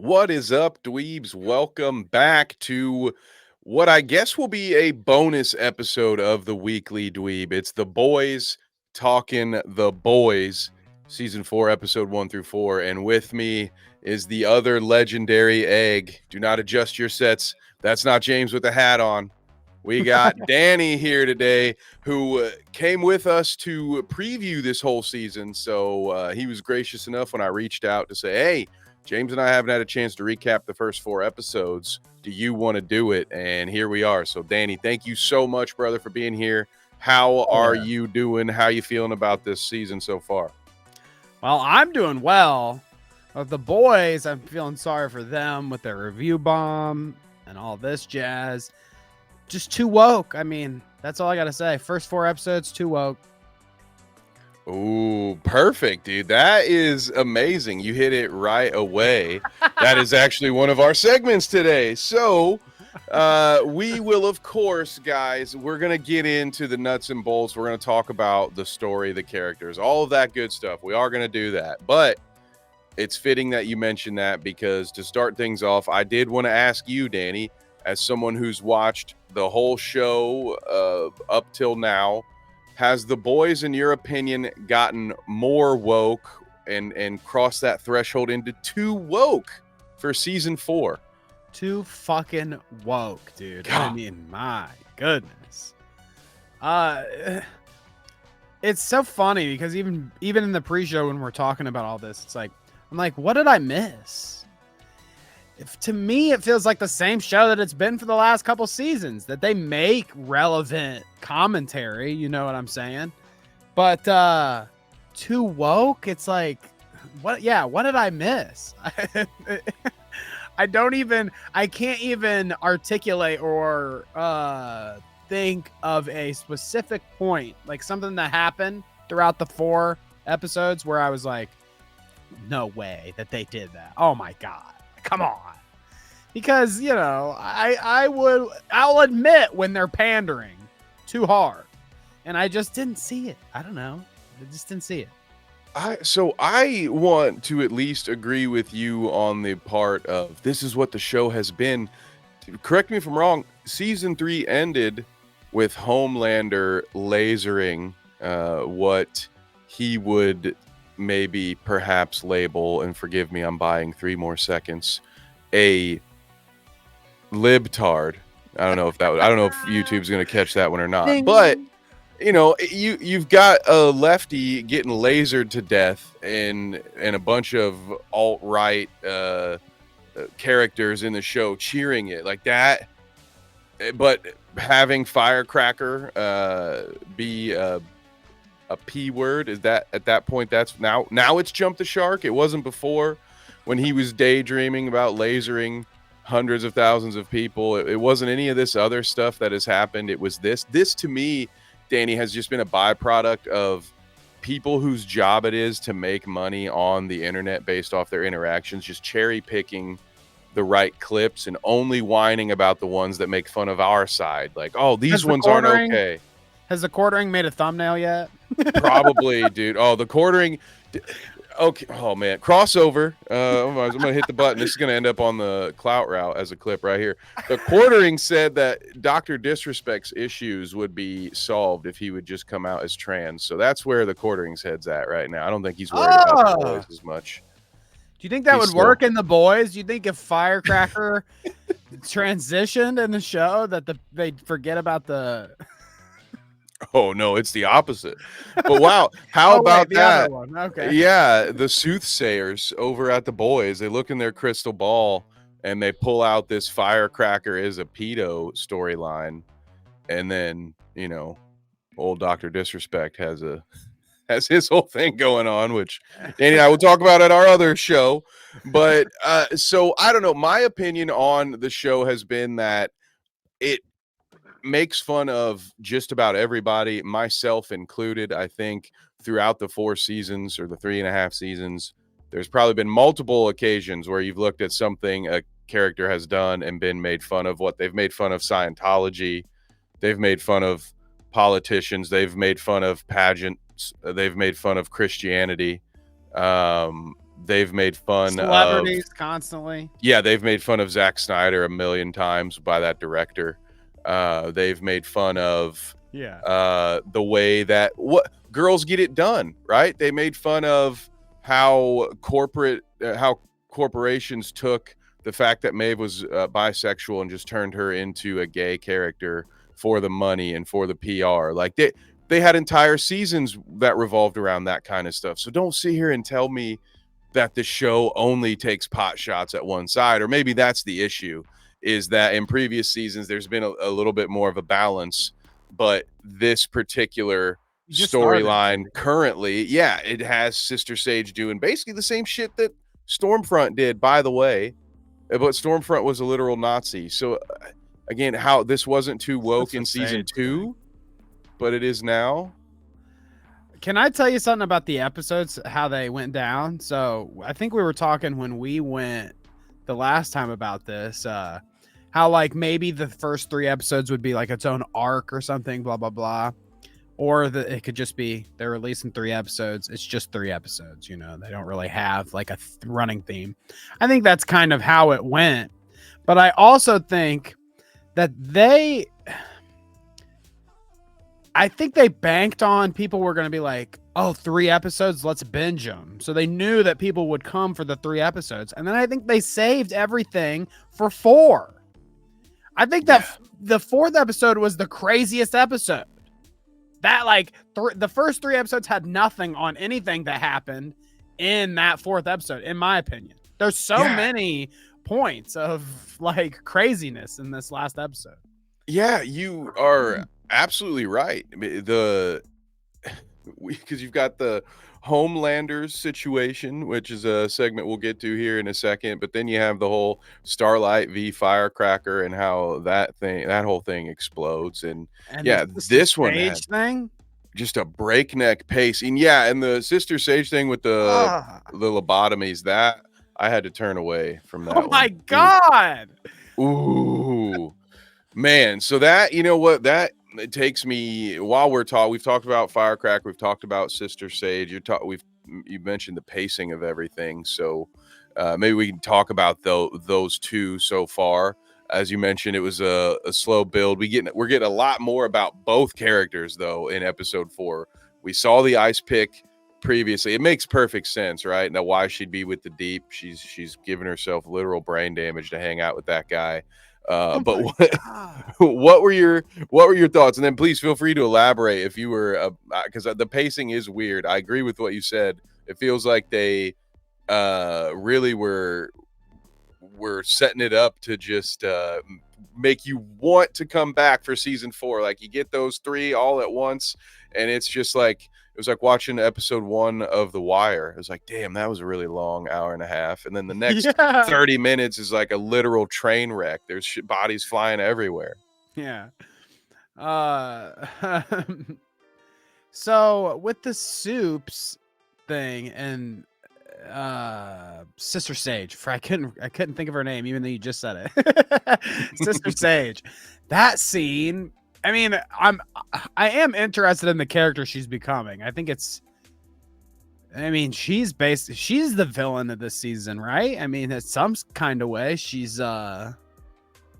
What is up, dweebs? Welcome back to what I guess will be a bonus episode of the Weekly Dweeb. It's the boys talking the boys, season 4, episode 1 through 4. And with me is the other legendary egg. Do not adjust your sets. That's not James with the hat on. We got Danny here today, who came with us to preview this whole season. So he was gracious enough when I reached out to say, hey, James and I haven't had a chance to recap the first 4 episodes. Do you want to do it? And here we are. So, Danny, thank you so much, brother, for being here. How are you doing? How you feeling about this season so far? Well, I'm doing well. With the boys, I'm feeling sorry for them with their review bomb and all this jazz. Just too woke. I mean, that's all I got to say. First 4 episodes, too woke. Ooh, perfect, dude. That is amazing. You hit it right away. That is actually one of our segments today. So we will, of course, guys, we're going to get into the nuts and bolts. We're going to talk about the story, the characters, all of that good stuff. We are going to do that. But it's fitting that you mentioned that because to start things off, I did want to ask you, Danny, as someone who's watched the whole show up till now, has the boys, in your opinion, gotten more woke and crossed that threshold into too woke for season 4? Too fucking woke, dude. God. I mean, my goodness. It's so funny because even in the pre-show when we're talking about all this, it's like, I'm like, what did I miss? To me, it feels like the same show that it's been for the last couple seasons, that they make relevant commentary, you know what I'm saying? But too woke, it's like, what did I miss? I can't even articulate or think of a specific point, like something that happened throughout the 4 episodes where I was like, no way that they did that. Oh my God. Come on. Because, you know, I'll admit when they're pandering too hard. And I just didn't see it. I don't know. I just didn't see it. So I want to at least agree with you on the part of this is what the show has been. Correct me if I'm wrong. Season 3 ended with Homelander lasering what he would maybe perhaps label, and forgive me, I'm buying 3 more seconds, a libtard. I don't know if YouTube's going to catch that one or not. Ding. But you know, you've got a lefty getting lasered to death and a bunch of alt-right characters in the show cheering it like that. But having Firecracker be a P word, is that at that point that's now it's jumped the shark? It wasn't before when he was daydreaming about lasering hundreds of thousands of people. It wasn't any of this other stuff that has happened. It was this to me, Danny, has just been a byproduct of people whose job it is to make money on the internet based off their interactions, just cherry picking the right clips and only whining about the ones that make fun of our side. Like, oh, these ones aren't okay. Has the quartering made a thumbnail yet? Probably, dude. Oh, the quartering. Okay. Oh man, crossover. I'm gonna hit the button. This is gonna end up on the clout route as a clip right here. The quartering said that Dr. Disrespect's issues would be solved if he would just come out as trans. So that's where the quartering's head's at right now. I don't think he's worried about the boys as much. Do you think that would work in the boys? Do you think if Firecracker transitioned in the show that they'd forget about the? Oh no, it's the opposite. But wow, how about that? Okay. Yeah, the soothsayers over at the boys, they look in their crystal ball and they pull out this Firecracker is a pedo storyline, and then, you know, old Dr. Disrespect has his whole thing going on, which Danny and I will talk about at our other show. But so I don't know. My opinion on the show has been that it makes fun of just about everybody, myself included. I think throughout the 4 seasons or the 3.5 seasons, there's probably been multiple occasions where you've looked at something a character has done and been made fun of. What they've made fun of Scientology, they've made fun of politicians, they've made fun of pageants, they've made fun of Christianity. They've made fun of celebrities constantly. they've made fun of Zack Snyder a million times by that director. They've made fun of the way that what girls get it done, right? They made fun of how corporations took the fact that Maeve was bisexual and just turned her into a gay character for the money and for the PR. Like they had entire seasons that revolved around that kind of stuff. So don't sit here and tell me that the show only takes pot shots at one side, or maybe that's the issue, is that in previous seasons there's been a little bit more of a balance, but this particular storyline currently, it has Sister Sage doing basically the same shit that Stormfront did, by the way, but Stormfront was a literal Nazi. So again, how this wasn't too woke in season 2, but it is now. Can I tell you something about the episodes, how they went down? So I think we were talking when we went the last time about this, how like maybe the first 3 episodes would be like its own arc or something, blah, blah, blah. Or it could just be they're releasing 3 episodes. It's just 3 episodes, you know, they don't really have like a running theme. I think that's kind of how it went. But I also think that I think they banked on people were going to be like, oh, 3 episodes, let's binge them. So they knew that people would come for the 3 episodes. And then I think they saved everything for 4. I think that the 4th episode was the craziest episode. That like the first 3 episodes had nothing on anything that happened in that 4th episode, in my opinion. There's so many points of like craziness in this last episode. Yeah, you are absolutely right. Because you've got the Homelanders situation, which is a segment we'll get to here in a second, but then you have the whole Starlight v Firecracker and how that whole thing explodes. And this one had thing, just a breakneck pace. And and the Sister Sage thing with the lobotomies, that I had to turn away from that. Oh my God. Ooh. Man, so that, you know what, that it takes me, while we've talked about Firecracker, we've talked about Sister Sage, you mentioned the pacing of everything, so maybe we can talk about those 2 so far. As you mentioned, it was a slow build. We're getting a lot more about both characters though in episode 4. We saw the ice pick previously. It makes perfect sense, right? Now why she'd be with the Deep. She's given herself literal brain damage to hang out with that guy. But what were your thoughts? And then please feel free to elaborate if you were, because the pacing is weird. I agree with what you said. It feels like they really were setting it up to just make you want to come back for season 4. Like you get those 3 all at once, and it's just like, it was like watching episode 1 of The Wire. It was like, damn, that was a really long hour and a half. And then the next 30 minutes is like a literal train wreck. There's bodies flying everywhere. Yeah. So with the Soups thing and Sister Sage, I couldn't think of her name, even though you just said it. Sister Sage. That scene, I mean, I am interested in the character she's becoming. I think she's the villain of this season, right? I mean, in some kind of way, she's pulling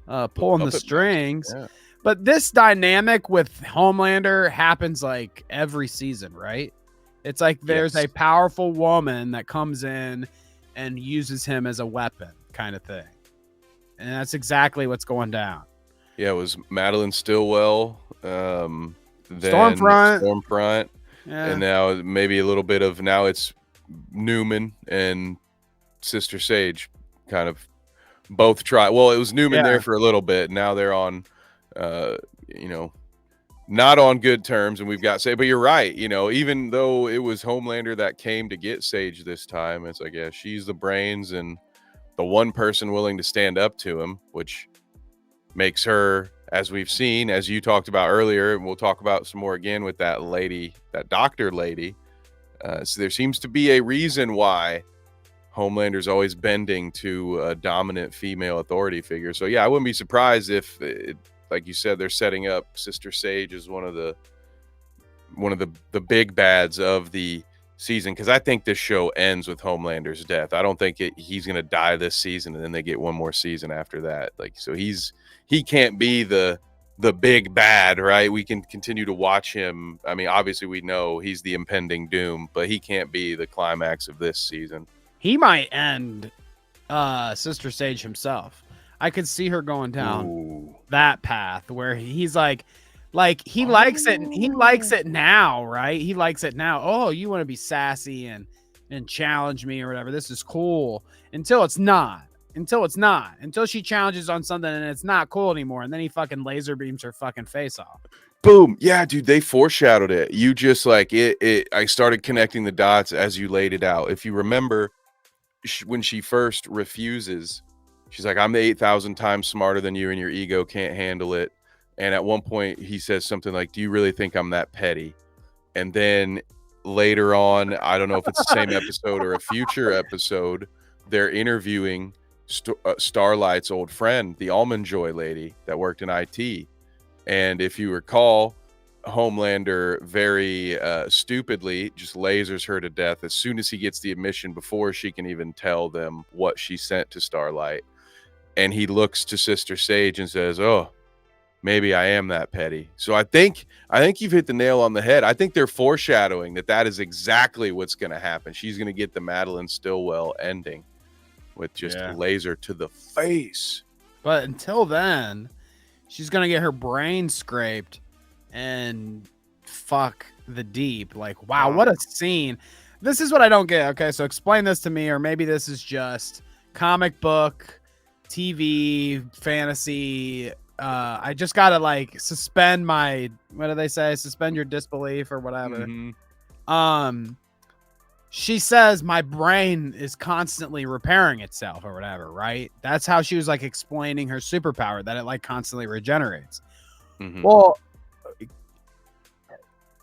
the strings. Yeah. But this dynamic with Homelander happens like every season, right? It's like there's a powerful woman that comes in and uses him as a weapon, kind of thing. And that's exactly what's going down. Yeah, it was Madeline Stillwell, then Stormfront, and now maybe a little bit of, now it's Newman and Sister Sage kind of both try. Well, it was Newman there for a little bit. Now they're on, not on good terms, and we've got Sage. But you're right. Even though it was Homelander that came to get Sage this time, it's like, she's the brains and the one person willing to stand up to him, which makes her, as we've seen, as you talked about earlier, and we'll talk about some more again with that lady, that doctor lady. So there seems to be a reason why Homelander's always bending to a dominant female authority figure. So I wouldn't be surprised if, like you said, they're setting up Sister Sage as one of the big bads of the season, because I think this show ends with Homelander's death. I don't think he's gonna die this season and then they get one more season after that. Like, so he can't be the big bad, right? We can continue to watch him. I mean, obviously we know he's the impending doom, but he can't be the climax of this season. He might end Sister Sage himself. I could see her going down that path where he's like he likes it. He likes it now, right? He likes it now. Oh, you want to be sassy and challenge me or whatever. This is cool until it's not. Until she challenges on something and it's not cool anymore. And then he fucking laser beams her fucking face off. Boom. Yeah, dude, they foreshadowed it. You just like it. I started connecting the dots as you laid it out. If you remember, when she first refuses, she's like, I'm the 8,000 times smarter than you and your ego can't handle it. And at one point he says something like, do you really think I'm that petty? And then later on, I don't know if it's the same episode or a future episode, they're interviewing Starlight's old friend, the Almond Joy lady that worked in IT. And if you recall, Homelander very stupidly just lasers her to death as soon as he gets the admission, before she can even tell them what she sent to Starlight. And he looks to Sister Sage and says, oh, maybe I am that petty. So I think you've hit the nail on the head. I think they're foreshadowing that is exactly what's going to happen. She's going to get the Madeline Stillwell ending with just a laser to the face. But until then, she's going to get her brain scraped and fuck the deep. Like, wow, what a scene. This is what I don't get. Okay, so explain this to me, or maybe this is just comic book, TV, fantasy. I just got to like suspend my, what do they say? Suspend your disbelief or whatever. Mm-hmm. She says my brain is constantly repairing itself or whatever, right? That's how she was like explaining her superpower, that it like constantly regenerates. Mm-hmm. Well,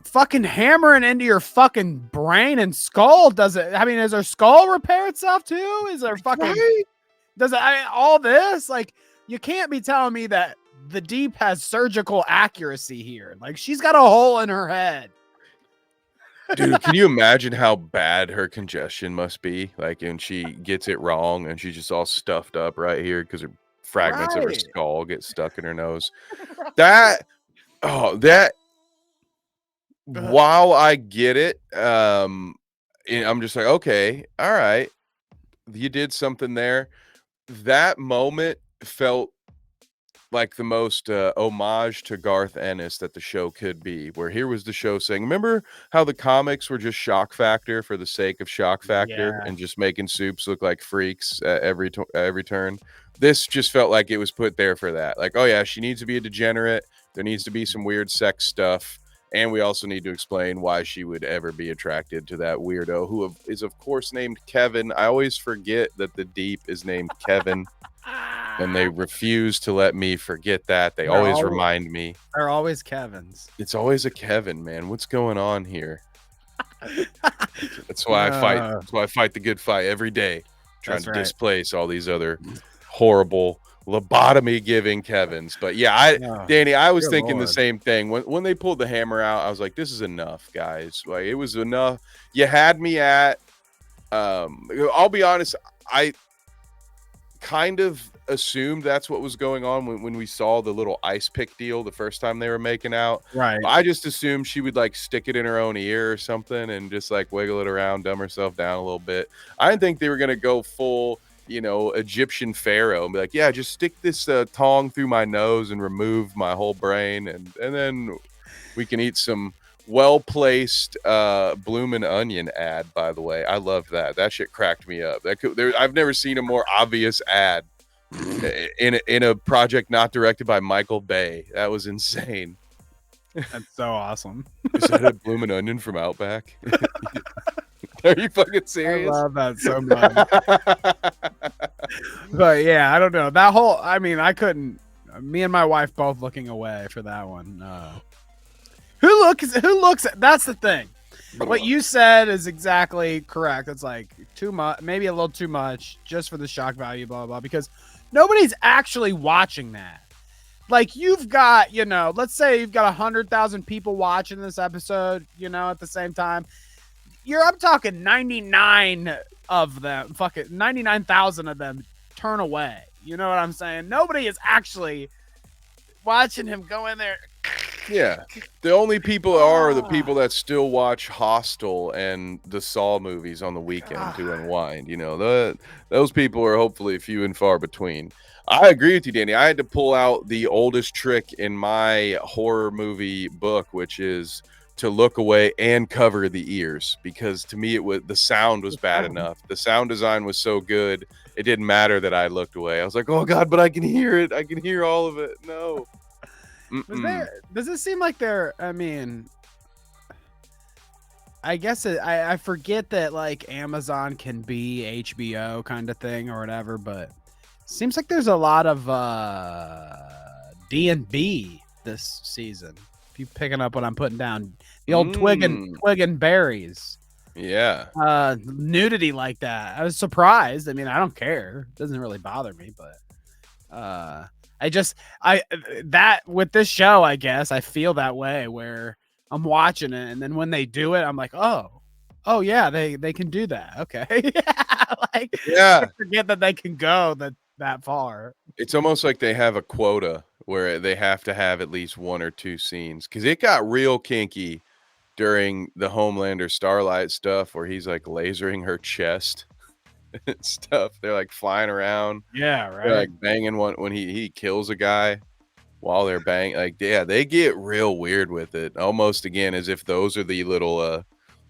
fucking hammering into your fucking brain and skull does it? I mean, does her skull repair itself too? Is there fucking does it? I mean, all this, like, you can't be telling me that the Deep has surgical accuracy here. Like, she's got a hole in her head. Dude, can you imagine how bad her congestion must be? Like, and she gets it wrong and she's just all stuffed up right here because her fragments of her skull get stuck in her nose. While I get it, I'm just like, okay, all right, you did something there. That moment felt like the most homage to Garth Ennis that the show could be, where here was the show saying, remember how the comics were just shock factor for the sake of shock factor and just making soups look like freaks at every turn? This just felt like it was put there for that. Like, oh yeah, she needs to be a degenerate. There needs to be some weird sex stuff. And we also need to explain why she would ever be attracted to that weirdo who is, of course, named Kevin. I always forget that the Deep is named Kevin. And they refuse to let me forget that. They're always remind me. They're always Kevins. It's always a Kevin, man. What's going on here? That's why I fight. That's why I fight the good fight every day, trying to displace all these other horrible lobotomy-giving Kevins. But yeah, Danny, I was thinking the same thing. When they pulled the hammer out, I was like, this is enough, guys. Like, it was enough. You had me at I'll be honest, I kind of assumed that's what was going on when we saw the little ice pick deal the first time they were making out. Right. I just assumed she would like stick it in her own ear or something and just like wiggle it around, dumb herself down a little bit. I didn't think they were gonna go full, Egyptian pharaoh and be like, yeah, just stick this tong through my nose and remove my whole brain, and then we can eat some well-placed bloomin' onion ad. By the way, I loved that shit, cracked me up. I've never seen a more obvious ad in a project not directed by Michael Bay. That was insane. That's so awesome. Is that a bloomin' onion from Outback? Are you fucking serious? I love that so much. But yeah, I don't know. That whole, I mean, I couldn't, me and my wife both looking away for that one. Who looks at, that's the thing. What you said is exactly correct. It's like too much, maybe a little too much just for the shock value, blah, blah, blah, because nobody's actually watching that. Like, you've got, let's say you've got 100,000 people watching this episode, at the same time. I'm talking 99 of them, fucking 99,000 of them turn away. You know what I'm saying? Nobody is actually watching him go in there. Yeah. The only people are the people that still watch Hostel and the Saw movies on the weekend to unwind. You know, those people are hopefully few and far between. I agree with you, Danny. I had to pull out the oldest trick in my horror movie book, which is to look away and cover the ears, because to me the sound was bad enough. The sound design was so good, it didn't matter that I looked away. I was like, oh God, but I can hear it. I can hear all of it. No. Does it seem like they're, I mean, I guess I forget that like Amazon can be HBO kind of thing or whatever, but seems like there's a lot of D&B this season. If you picking up what I'm putting down, the old twig and berries. Yeah. Nudity like that. I was surprised. I mean, I don't care. It doesn't really bother me, but that with this show, I guess I feel that way where I'm watching it, and then when they do it, I'm like, oh yeah, they can do that. Okay. I forget that they can go that far. It's almost like they have a quota where they have to have at least 1 or 2 scenes, because it got real kinky during the Homelander Starlight stuff where he's like lasering her chest and stuff. They're like flying around. Yeah, right. They're like banging one when he kills a guy while they're banging. Like, yeah, they get real weird with it. Almost again as if those are the little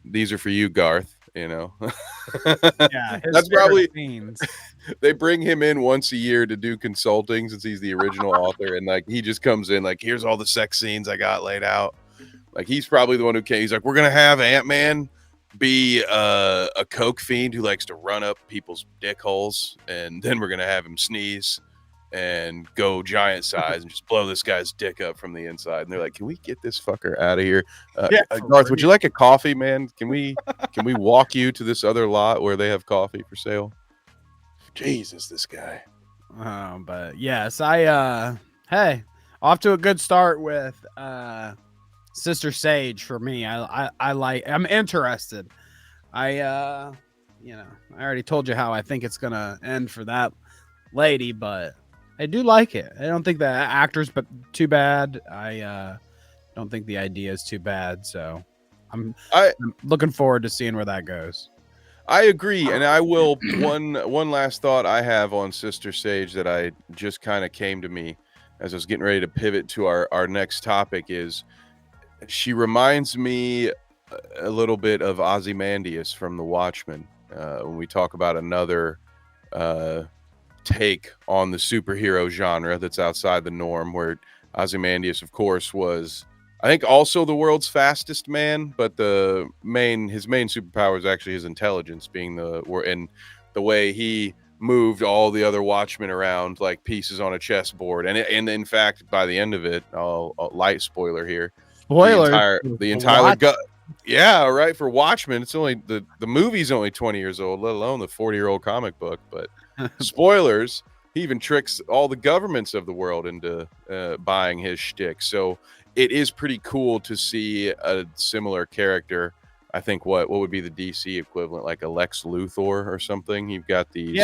these are for you, Garth, you know. Yeah, that's probably scenes. They bring him in once a year to do consulting since he's the original author, and like he just comes in like, here's all the sex scenes I got laid out. Like, he's probably the one who came. He's like, we're gonna have Ant-Man be a coke fiend who likes to run up people's dick holes, and then we're gonna have him sneeze and go giant size and just blow this guy's dick up from the inside. And they're like, can we get this fucker out of here? Garth, would you like a coffee, man? Can we walk you to this other lot where they have coffee for sale? Jesus, this guy. But yes, hey, off to a good start with Sister Sage for me. I'm interested. I already told you how I think it's gonna end for that lady, but I do like it. I don't think the actor's too bad. I don't think the idea is too bad. So I'm looking forward to seeing where that goes. I agree, and I will. One last thought I have on Sister Sage that I just kind of came to me as I was getting ready to pivot to our next topic is she reminds me a little bit of Ozymandias from The Watchmen when we talk about another take on the superhero genre that's outside the norm, where Ozymandias, of course, was, I think, also the world's fastest man, but his main superpower is actually his intelligence, being and the way he moved all the other Watchmen around like pieces on a chessboard. And in fact, by the end of it, I'll light spoiler here. Spoiler. The entire gut. Yeah, right. For Watchmen, it's only the movie's only 20 years old, let alone the 40-year-old comic book. But spoilers, he even tricks all the governments of the world into buying his shtick. So it is pretty cool to see a similar character. I think what would be the DC equivalent, like a Lex Luthor or something. You've got these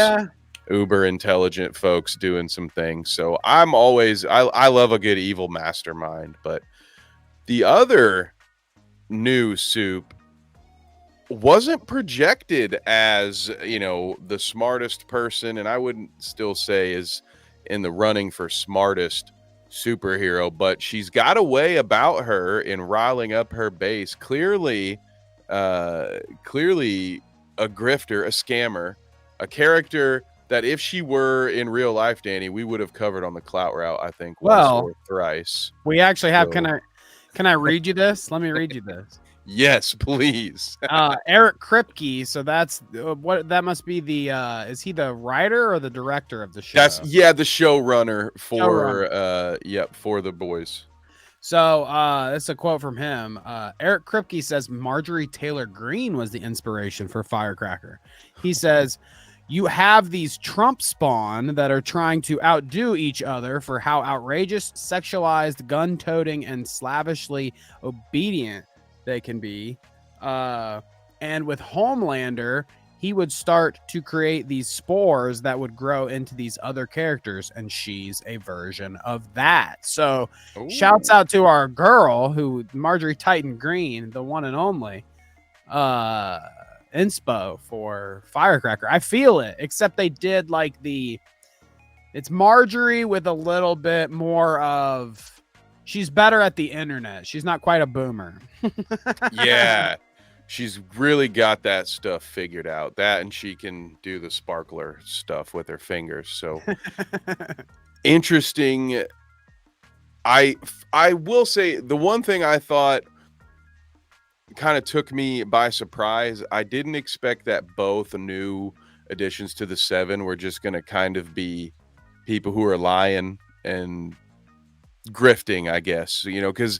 uber intelligent folks doing some things. So I love a good evil mastermind. But the other new soup wasn't projected as, the smartest person, and I wouldn't still say is in the running for smartest superhero, but she's got a way about her in riling up her base. Clearly a grifter, a scammer, a character that if she were in real life, Danny, we would have covered on the Clout Route, I think, once or thrice. We actually have. Can I read you this? Let me read you this. Yes, please. Eric Kripke. So that's that must be the. Is he the writer or the director of the show? That's the showrunner for The Boys. So it's a quote from him. Eric Kripke says Marjorie Taylor Greene was the inspiration for Firecracker. He says, you have these Trump spawn that are trying to outdo each other for how outrageous, sexualized, gun-toting, and slavishly obedient they can be. And with Homelander, he would start to create these spores that would grow into these other characters, and she's a version of that. So shouts Ooh. out to our girl, who Marjorie Titan Green, the one and only inspo for Firecracker. I feel it, except they did like it's Marjorie with a little bit more of, she's better at the internet. She's not quite a boomer. Yeah. She's really got that stuff figured out. That, and she can do the sparkler stuff with her fingers. So interesting. I will say the one thing I thought kind of took me by surprise. I didn't expect that both new additions to the Seven were just going to kind of be people who are lying and grifting, I guess, because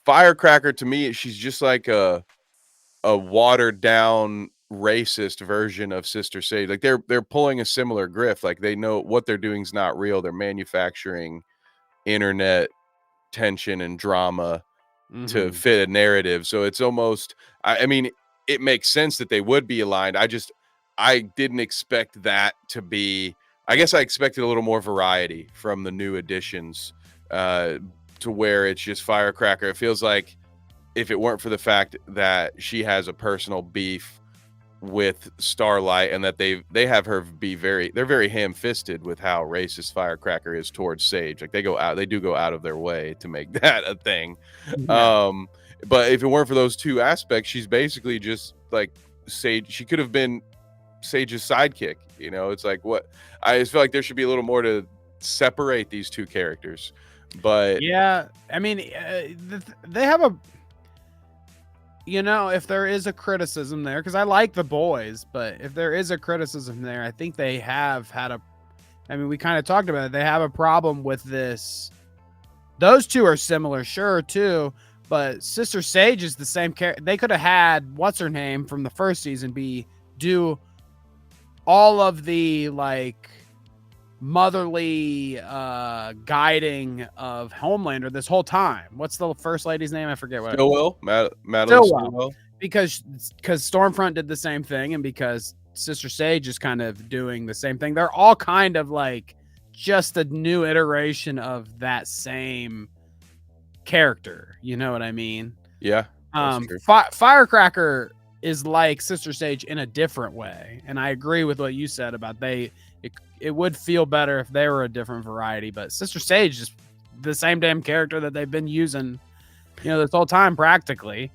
Firecracker, to me, she's just like a watered down racist version of Sister Sage. Like they're pulling a similar grift. Like they know what they're doing is not real. They're manufacturing internet tension and drama to Mhm. fit a narrative. So it's almost, I mean, it makes sense that they would be aligned. I didn't expect that to be, I guess I expected a little more variety from the new additions, to where it's just Firecracker. It feels like if it weren't for the fact that she has a personal beef with Starlight, and that they have her be they're very ham-fisted with how racist Firecracker is towards Sage. Like they do go out of their way to make that a thing. Yeah. Um, but if it weren't for those two aspects, she's basically just like Sage. She could have been Sage's sidekick. It's like, what, I just feel like there should be a little more to separate these two characters. But Yeah. I mean, they have a, if there is a criticism there, because I like the boys, but if there is a criticism there, I think they have had I mean, we kind of talked about it. They have a problem with this. Those two are similar, sure, too, but Sister Sage is the same character. They could have had what's her name from the first season do all of the like motherly guiding of Homelander this whole time. What's the first lady's name? I forget what. Stillwell, Madeline Stillwell. Because Stormfront did the same thing, and because Sister Sage is kind of doing the same thing. They're all kind of like just a new iteration of that same character. You know what I mean? Yeah. That's true. Firecracker is like Sister Sage in a different way, and I agree with what you said about it would feel better if they were a different variety, but Sister Sage is the same damn character that they've been using, this whole time practically.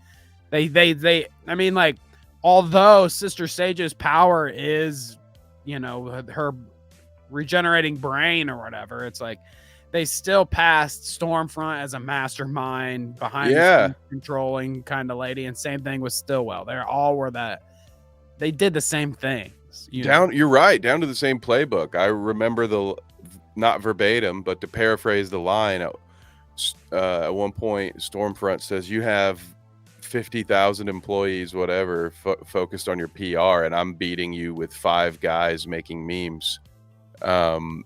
I mean, like, although Sister Sage's power is, her regenerating brain or whatever, it's like they still passed Stormfront as a mastermind behind the scenes controlling kind of lady, and same thing with Stillwell. They all were that. They did the same things. You're right, down to the same playbook. I remember not verbatim, but to paraphrase the line, at one point, Stormfront says, "You have 50,000 employees, whatever, focused on your PR, and I'm beating you with 5 guys making memes." So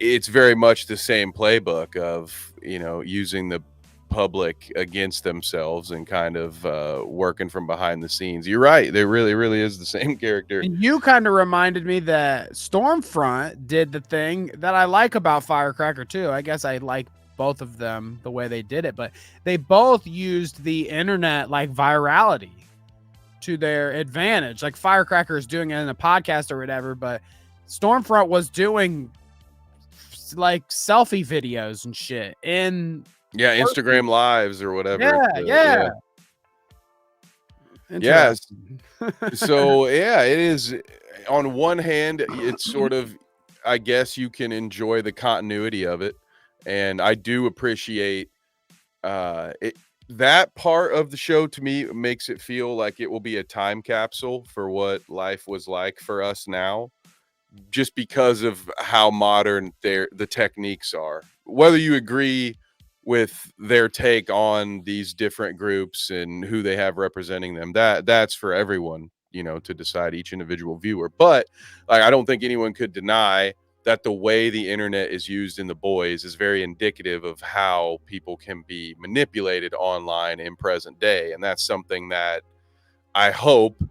it's very much the same playbook of, using the public against themselves and kind of working from behind the scenes. You're right. There really, really is the same character. And you kind of reminded me that Stormfront did the thing that I like about Firecracker too. I guess I like both of them the way they did it, but they both used the internet like virality to their advantage. Like Firecracker is doing it in a podcast or whatever, but Stormfront was doing like selfie videos and shit in Instagram lives or whatever. Yeah. Yes. So it is, on one hand, it's sort of, I guess you can enjoy the continuity of it, and I do appreciate it. That part of the show, to me, makes it feel like it will be a time capsule for what life was like for us now, just because of how modern the techniques are. Whether you agree with their take on these different groups and who they have representing them, that's for everyone, to decide, each individual viewer. But like, I don't think anyone could deny that the way the internet is used in The Boys is very indicative of how people can be manipulated online in present day. And that's something that I hope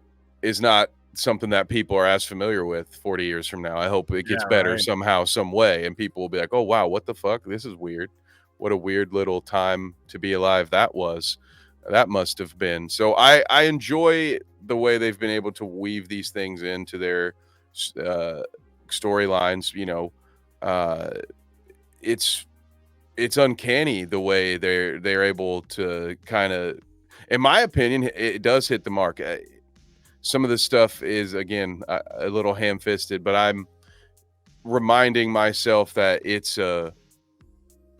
is not something that people are as familiar with 40 years from now. I hope it gets Yeah, better right. somehow, some way, and people will be like, "Oh wow, what the fuck? This is weird. What a weird little time to be alive that was. That must have been." So I enjoy the way they've been able to weave these things into their uh, storylines. Uh, it's it's uncanny the way they're able to kind of, in my opinion, it does hit the mark. Some of this stuff is, again, a little ham-fisted, but I'm reminding myself that it's a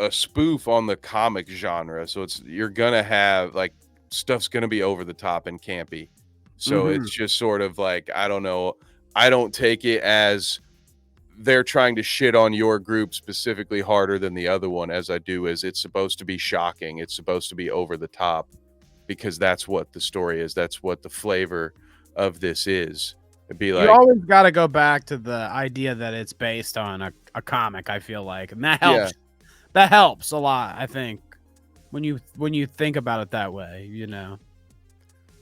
spoof on the comic genre. So you're gonna have like stuff's gonna be over the top and campy. So Mm-hmm. it's just sort of like, I don't know. I don't take it as they're trying to shit on your group specifically harder than the other one, as I do as it's supposed to be shocking. It's supposed to be over the top because that's what the story is. That's what the flavor of this is. It'd be You like, always got to go back to the idea that it's based on a comic. I feel like, and that yeah, helps. That helps a lot. I think when you think about it that way, you know.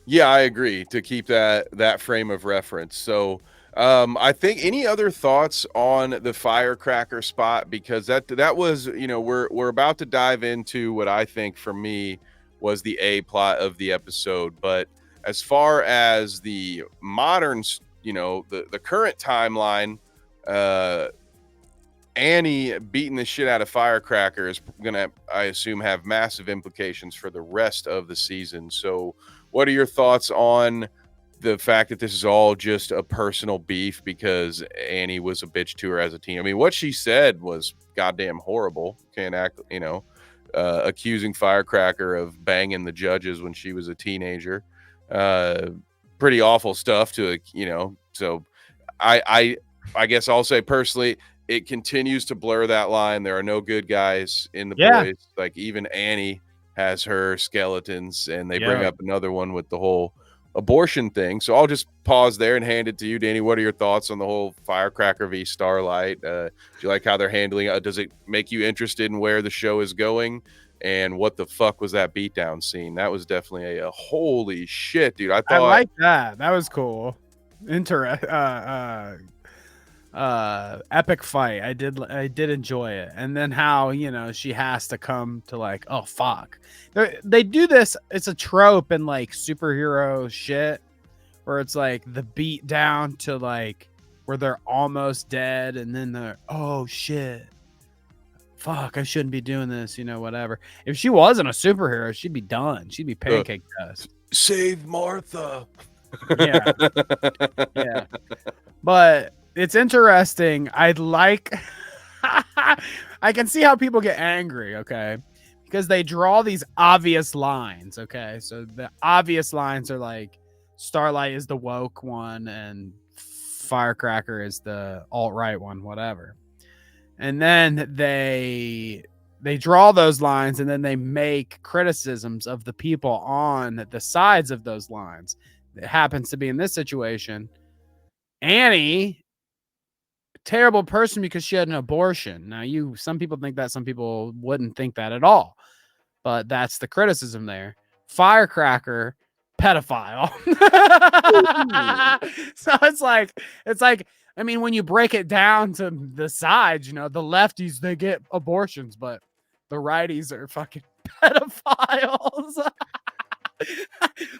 yeah, I agree to keep that frame of reference. So, I think, any other thoughts on the firecracker spot, because that was, we're about to dive into what I think for me was the A plot of the episode, but as far as the modern, the current timeline, uh Annie beating the shit out of Firecracker is gonna, I assume, have massive implications for the rest of the season. So, what are your thoughts on the fact that this is all just a personal beef because Annie was a bitch to her as a teen? I mean, what she said was goddamn horrible. Can't act, accusing Firecracker of banging the judges when she was a teenager. Uh, Pretty awful stuff to, So, I guess I'll say personally, it continues to blur that line. There are no good guys in the Yeah. boys. Like, even Annie has her skeletons, and they bring Yeah. up another one with the whole abortion thing. So I'll just pause there and hand it to you, Danny. What are your thoughts on the whole Firecracker v Starlight? Do you like how they're handling it? Does it make you interested in where the show is going? And what the fuck was that beatdown scene? That was definitely a holy shit, dude. I I thought, like that. That was cool. Epic fight. I did enjoy it. And then how, she has to come to like, oh fuck. They do this, it's a trope in like superhero shit where it's like the beat down to like where they're almost dead and then they're, oh shit. Fuck, I shouldn't be doing this, whatever. If she wasn't a superhero, she'd be done. She'd be pancake dust. save Martha. Yeah. Yeah. But it's interesting. I'd like I can see how people get angry, okay? Because they draw these obvious lines, okay? So the obvious lines are like Starlight is the woke one and Firecracker is the alt-right one, whatever. And then they draw those lines and then they make criticisms of the people on the sides of those lines. It happens to be in this situation Annie, terrible person because she had an abortion. Now, some people think that, some people wouldn't think that at all, but that's the criticism there. Firecracker, pedophile. So it's like, I mean, when you break it down to the sides, the lefties they get abortions, but the righties are fucking pedophiles.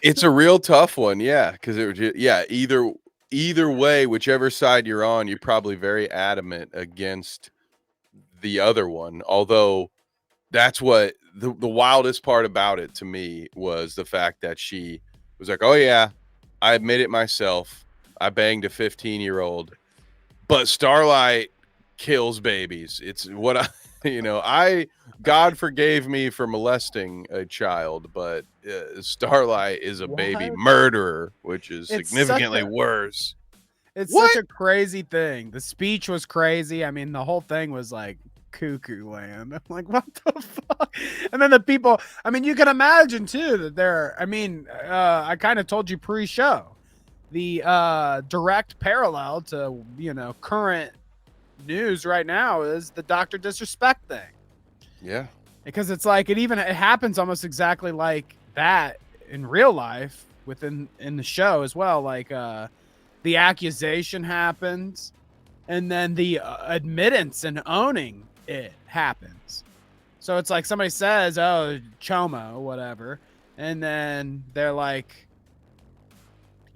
It's a real tough one, yeah, because either way, whichever side you're on, you're probably very adamant against the other one. Although that's what the wildest part about it to me was the fact that she was like, "Oh yeah, I admit it myself. I banged a 15-year-old, but Starlight kills babies. It's what I, God forgave me for molesting a child, but Starlight is a baby What? murderer, which is It's such significantly a worse." It's What? such a crazy thing. The speech was crazy. I mean, the whole thing was like cuckoo land. I'm like, what the fuck? And then the people, I mean, you can imagine too that I kind of told you pre-show. The direct parallel to, current news right now is the Dr. Disrespect thing. Yeah. Because it's like it happens almost exactly like that in real life in the show as well. Like the accusation happens, and then the admittance and owning it happens. So it's like somebody says, "Oh, Chomo, whatever," and then they're like,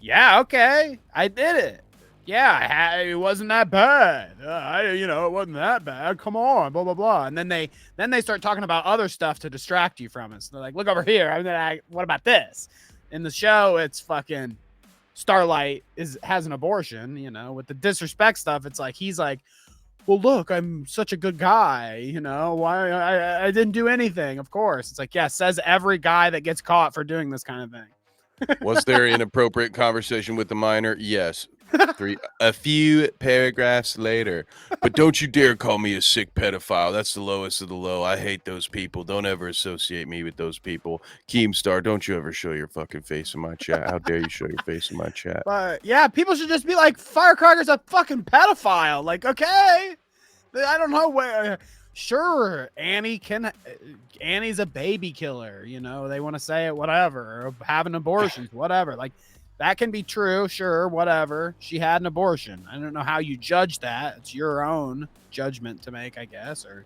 "Yeah, okay, I did it. Yeah, it wasn't that bad. It wasn't that bad. Come on, blah blah blah." And then they start talking about other stuff to distract you from it. So they're like, "Look over here. What about this?" In the show, it's fucking Starlight has an abortion. With the disrespect stuff, it's like he's like, "Well, look, I'm such a good guy. Why I didn't do anything." Of course, it's like, yeah, says every guy that gets caught for doing this kind of thing. Was there inappropriate conversation with the minor? Yes. A few paragraphs later. But don't you dare call me a sick pedophile. That's the lowest of the low. I hate those people. Don't ever associate me with those people. Keemstar, don't you ever show your fucking face in my chat. How dare you show your face in my chat? But yeah, people should just be like, Firecracker's a fucking pedophile. Like, okay, I don't know where. Sure, Annie's a baby killer. They want to say it, whatever, or having abortions, whatever. Like, that can be true. Sure, whatever. She had an abortion. I don't know how you judge that. It's your own judgment to make, I guess, or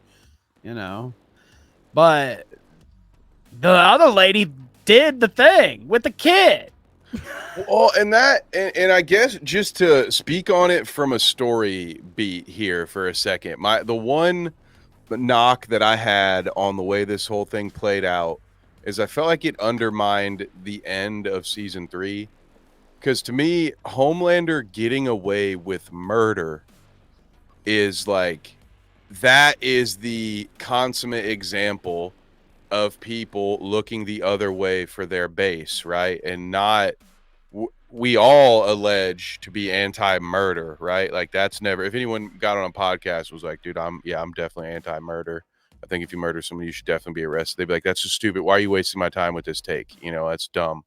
But the other lady did the thing with the kid. Well, and I guess just to speak on it from a story beat here for a second, the one knock that I had on the way this whole thing played out is I felt like it undermined the end of season 3. Because to me, Homelander getting away with murder is like, that is the consummate example of people looking the other way for their base, right? And not, we all allege to be anti-murder, right? Like, that's never, if anyone got on a podcast was like, dude, I'm definitely anti-murder. I think if you murder someone, you should definitely be arrested. They'd be like, that's just stupid. Why are you wasting my time with this take? That's dumb.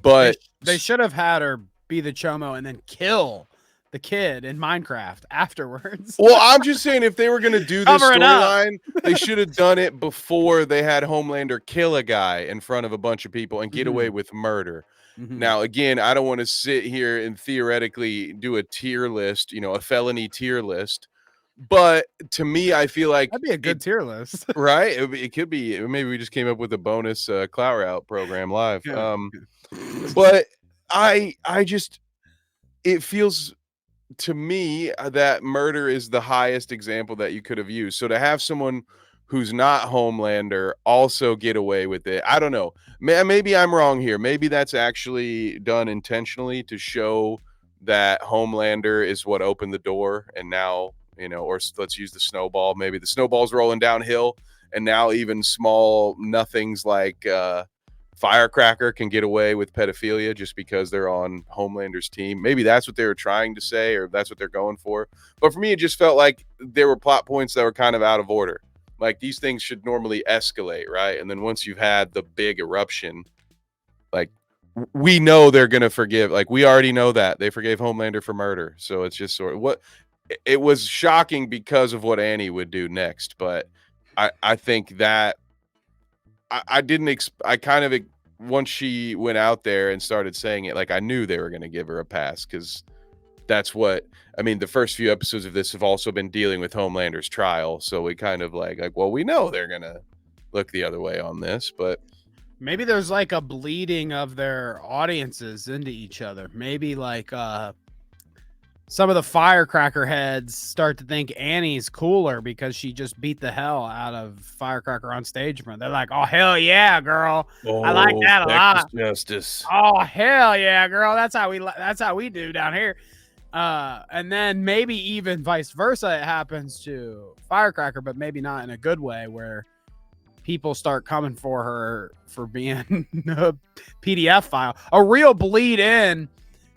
But they should have had her be the Chomo and then kill the kid in Minecraft afterwards. Well, I'm just saying, if they were going to do this storyline, they should have done it before they had Homelander kill a guy in front of a bunch of people and get away with murder. Now, again, I don't want to sit here and theoretically do a tier list, a felony tier list. But to me, I feel like that'd be a good tier list, right? It could be. Maybe we just came up with a bonus Clout Route program live. Yeah. But I just, it feels to me that murder is the highest example that you could have used. So to have someone who's not Homelander also get away with it, I don't know. Maybe I'm wrong here. Maybe that's actually done intentionally to show that Homelander is what opened the door, and now, or let's use the snowball. Maybe the snowball's rolling downhill, and now even small nothings like Firecracker can get away with pedophilia just because they're on Homelander's team. Maybe that's what they were trying to say, or that's what they're going for. But for me, it just felt like there were plot points that were kind of out of order. Like, these things should normally escalate, right? And then once you've had the big eruption, like, we know they're going to forgive. Like, we already know that they forgave Homelander for murder. So it's just sort of what it was shocking because of what Annie would do next. But I think that I kind of, once she went out there and started saying it, like, I knew they were going to give her a pass, because that's what, I mean, the first few episodes of this have also been dealing with Homelander's trial. So we kind of like, well, we know they're going to look the other way on this, but maybe there's like a bleeding of their audiences into each other. Maybe like some of the Firecracker heads start to think Annie's cooler because she just beat the hell out of Firecracker on stage. They're like, oh, hell yeah, girl. I like that a lot. Justice. Oh, hell yeah, girl. That's how we do down here. And then maybe even vice versa, it happens to Firecracker, but maybe not in a good way, where people start coming for her for being a PDF file. A real bleed in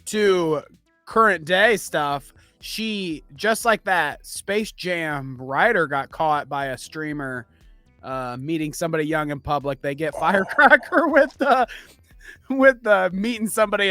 to current day stuff. She, just like that Space Jam writer got caught by a streamer meeting somebody young in public. They get Firecracker with meeting somebody,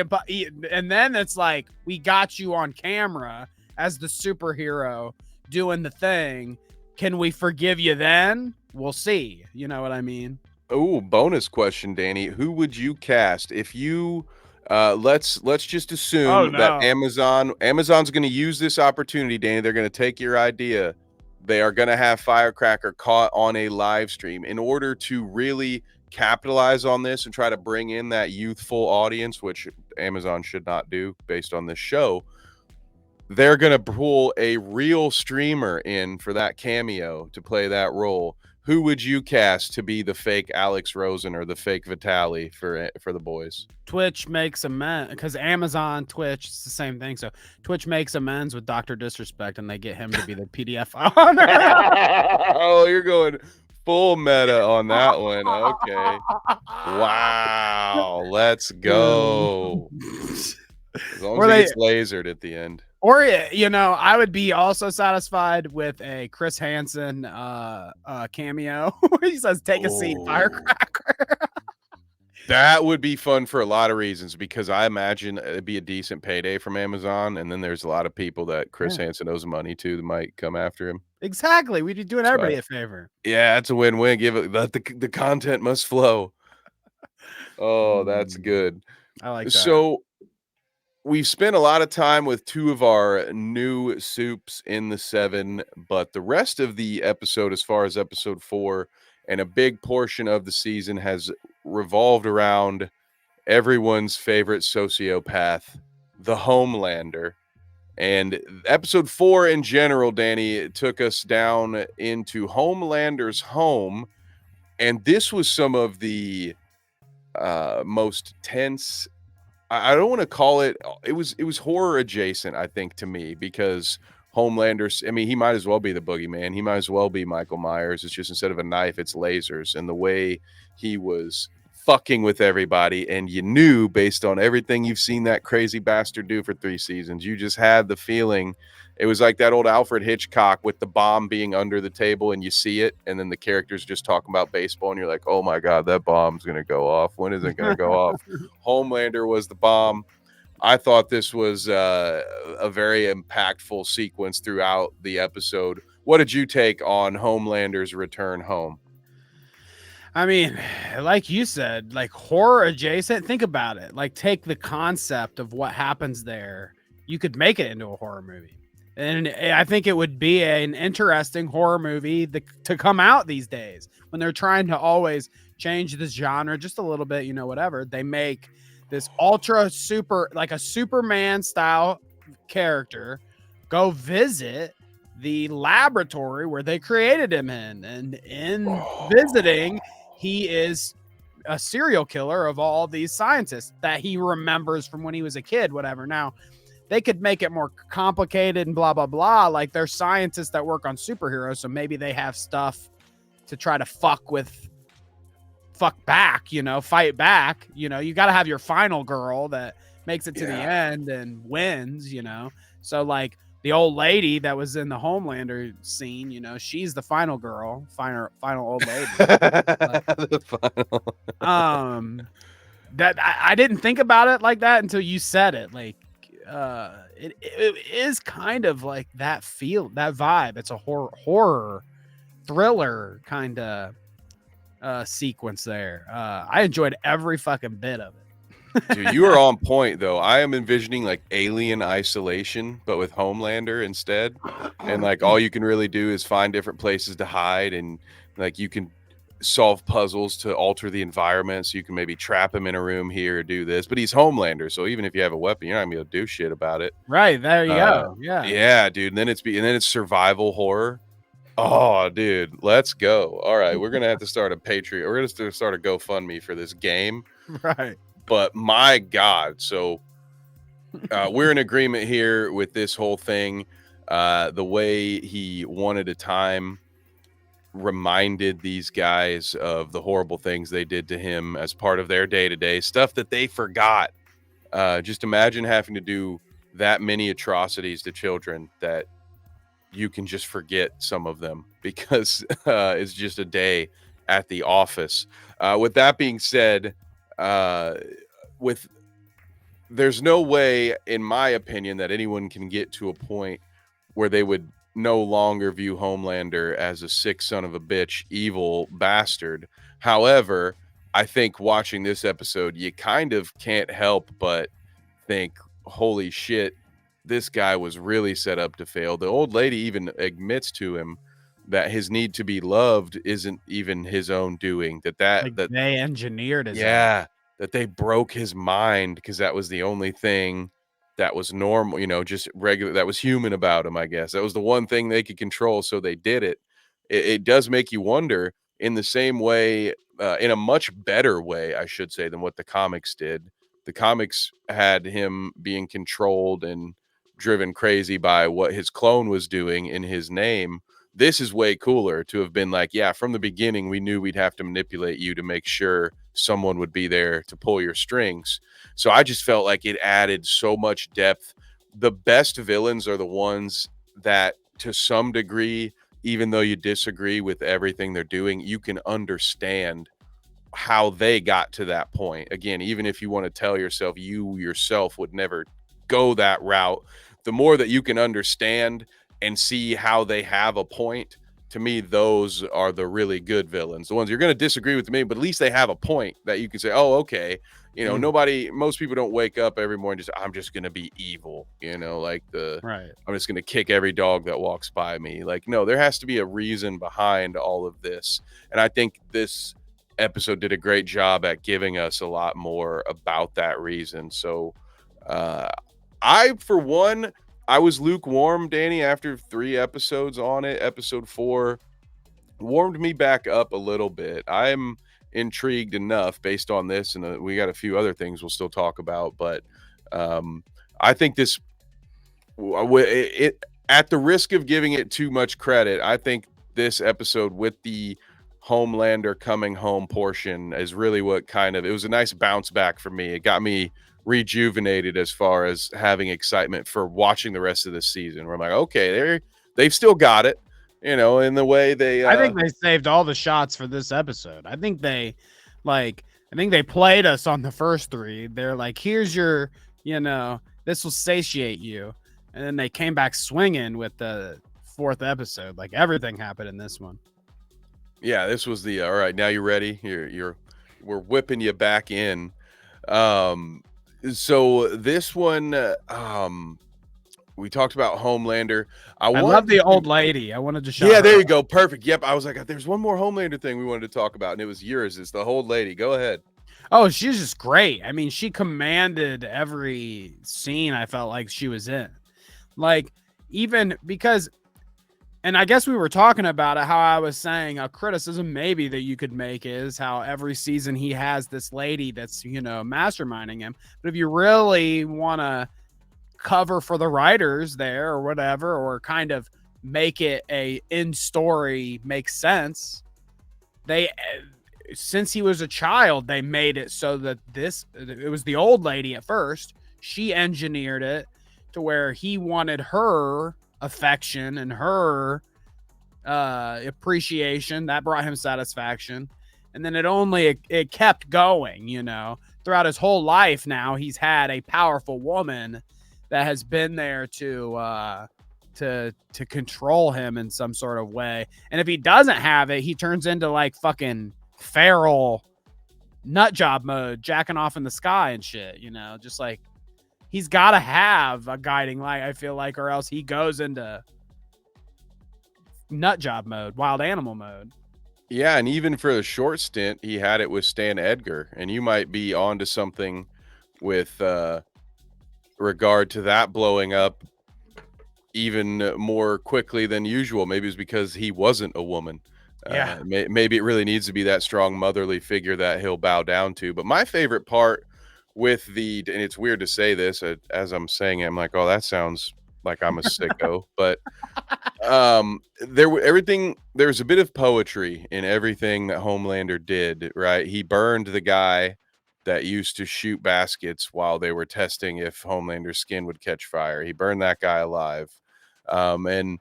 and then it's like, we got you on camera as the superhero doing the thing. Can we forgive you then? We'll see. You know what I mean? Oh, bonus question, Danny. Who would you cast if you let's just Oh assume that no. Amazon's going to use this opportunity, Danny. They're going to take your idea. They are going to have Firecracker caught on a live stream in order to really capitalize on this and try to bring in that youthful audience, which Amazon should not do based on this show. They're going to pull a real streamer in for that cameo to play that role. Who would you cast to be the fake Alex Rosen or the fake Vitaly for the boys? Twitch makes amends because Amazon, Twitch, it's the same thing. So Twitch makes amends with Dr. Disrespect, and they get him to be the PDF owner. Oh, you're going full meta on that one. Okay. Wow. Let's go. As long as he gets lasered at the end. Or, you know, I would be also satisfied with a Chris Hansen cameo where he says, "Take a seat, Firecracker." That would be fun for a lot of reasons, because I imagine it'd be a decent payday from Amazon, and then there's a lot of people that Chris Hansen owes money to that might come after him. Exactly. We'd be doing everybody a favor. Yeah, it's a win-win. Give it the content must flow. Oh, that's good. I like that. So we've spent a lot of time with two of our new soups in the 7, but the rest of the episode, as far as episode 4, and a big portion of the season has revolved around everyone's favorite sociopath, the Homelander. And episode 4 in general, Danny, took us down into Homelander's home. And this was some of the most tense. I don't want to call it. It was horror adjacent, I think, to me, because Homelander. I mean, he might as well be the boogeyman. He might as well be Michael Myers. It's just instead of a knife, it's lasers, and the way he was fucking with everybody, and you knew based on everything you've seen that crazy bastard do for 3 seasons, you just had the feeling. It was like that old Alfred Hitchcock with the bomb being under the table, and you see it, and then the characters just talking about baseball, and you're like, oh my God, that bomb's going to go off. When is it going to go off? Homelander was the bomb. I thought this was a very impactful sequence throughout the episode. What did you take on Homelander's return home? I mean, like you said, like horror adjacent. Think about it. Like, take the concept of what happens there. You could make it into a horror movie. And I think it would be an interesting horror movie to come out these days when they're trying to always change the genre just a little bit, you know, whatever. They make this ultra super, like a Superman style character, go visit the laboratory where they created him in. And in visiting, he is a serial killer of all these scientists that he remembers from when he was a kid, whatever. Now, they could make it more complicated and blah, blah, blah. Like, they're scientists that work on superheroes, so maybe they have stuff to try to fuck back, you know, fight back. You know, you got to have your final girl that makes it to the end and wins, you know. So, like, the old lady that was in the Homelander scene, you know, she's the final girl, final old lady. The final. That I didn't think about it like that until you said it. Like, it is kind of like that vibe. It's a horror thriller kind of sequence there. I enjoyed every fucking bit of it. Dude, you are on point, though. I am envisioning like Alien Isolation, but with Homelander instead. And like all you can really do is find different places to hide, and like you can solve puzzles to alter the environment. So you can maybe trap him in a room here or do this. But he's Homelander, so even if you have a weapon, you're not gonna be able to do shit about it. Right, there you go. Yeah, dude. And then it's survival horror. Oh, dude, let's go. All right, we're gonna have to start a Patreon. We're gonna start a GoFundMe for this game. Right. But my God, so we're in agreement here with this whole thing. The way he one at a time reminded these guys of the horrible things they did to him as part of their day-to-day stuff that they forgot. Just imagine having to do that many atrocities to children that you can just forget some of them because it's just a day at the office. With that being said, there's no way, in my opinion, that anyone can get to a point where they would no longer view Homelander as a sick son of a bitch, evil bastard. However, I think watching this episode, you kind of can't help but think, holy shit, this guy was really set up to fail. The old lady even admits to him that his need to be loved isn't even his own doing. Like they engineered his yeah, that they broke his mind because that was the only thing that was normal, just regular, that was human about him, I guess. That was the one thing they could control, so they did it. It does make you wonder in the same way, in a much better way, I should say, than what the comics did. The comics had him being controlled and driven crazy by what his clone was doing in his name. This is way cooler to have been like, yeah, from the beginning, we knew we'd have to manipulate you to make sure someone would be there to pull your strings. So I just felt like it added so much depth. The best villains are the ones that, to some degree, even though you disagree with everything they're doing, you can understand how they got to that point. Again, even if you want to tell yourself you yourself would never go that route, the more that you can understand and see how they have a point, to me, those are the really good villains. The ones you're going to disagree with me, but at least they have a point that you can say, oh, okay. Most people don't wake up every morning I'm just going to be evil, like right. I'm just going to kick every dog that walks by me. Like, no, there has to be a reason behind all of this. And I think this episode did a great job at giving us a lot more about that reason. So, for one, I was lukewarm, Danny, after 3 episodes on it. Episode 4 warmed me back up a little bit. I'm intrigued enough based on this, and we got a few other things we'll still talk about, but I think this, at the risk of giving it too much credit, I think this episode with the Homelander coming home portion is really what it was a nice bounce back for me. It got me rejuvenated as far as having excitement for watching the rest of the season, where I'm like, okay, they've still got it, in the way they I think they saved all the shots for this episode. I think they played us on the first 3. They're like, here's your, this will satiate you. And then they came back swinging with the 4th episode. Like everything happened in this one. Yeah, this was the all right. Now you ready? We're whipping you back in. So this one, we talked about Homelander. I love the old lady. I wanted to show. Yeah, there you go. Perfect. Yep. I was like, there's one more Homelander thing we wanted to talk about, and it was yours. It's the old lady. Go ahead. Oh, she's just great. I mean, she commanded every scene I felt like she was in. Like, even because, and I guess we were talking about it, how I was saying a criticism maybe that you could make is how every season he has this lady that's, masterminding him. But if you really want to cover for the writers there or whatever, or kind of make it a in story makes sense, since he was a child, they made it so that it was the old lady at first. She engineered it to where he wanted her affection and her appreciation. That brought him satisfaction. And then it kept going, throughout his whole life. Now he's had a powerful woman that has been there to control him in some sort of way. And if he doesn't have it, he turns into like fucking feral nut job mode, jacking off in the sky and shit, just like he's got to have a guiding light, I feel like, or else he goes into nut job mode, wild animal mode. Yeah, and even for a short stint, he had it with Stan Edgar, and you might be onto something with regard to that blowing up even more quickly than usual. Maybe it's because he wasn't a woman. Yeah. Maybe it really needs to be that strong motherly figure that he'll bow down to. But my favorite part with and it's weird to say this as I'm saying it, I'm like, oh, that sounds like I'm a sicko. But there's a bit of poetry in everything that Homelander did, right? He burned the guy that used to shoot baskets while they were testing if Homelander's skin would catch fire. He burned that guy alive. And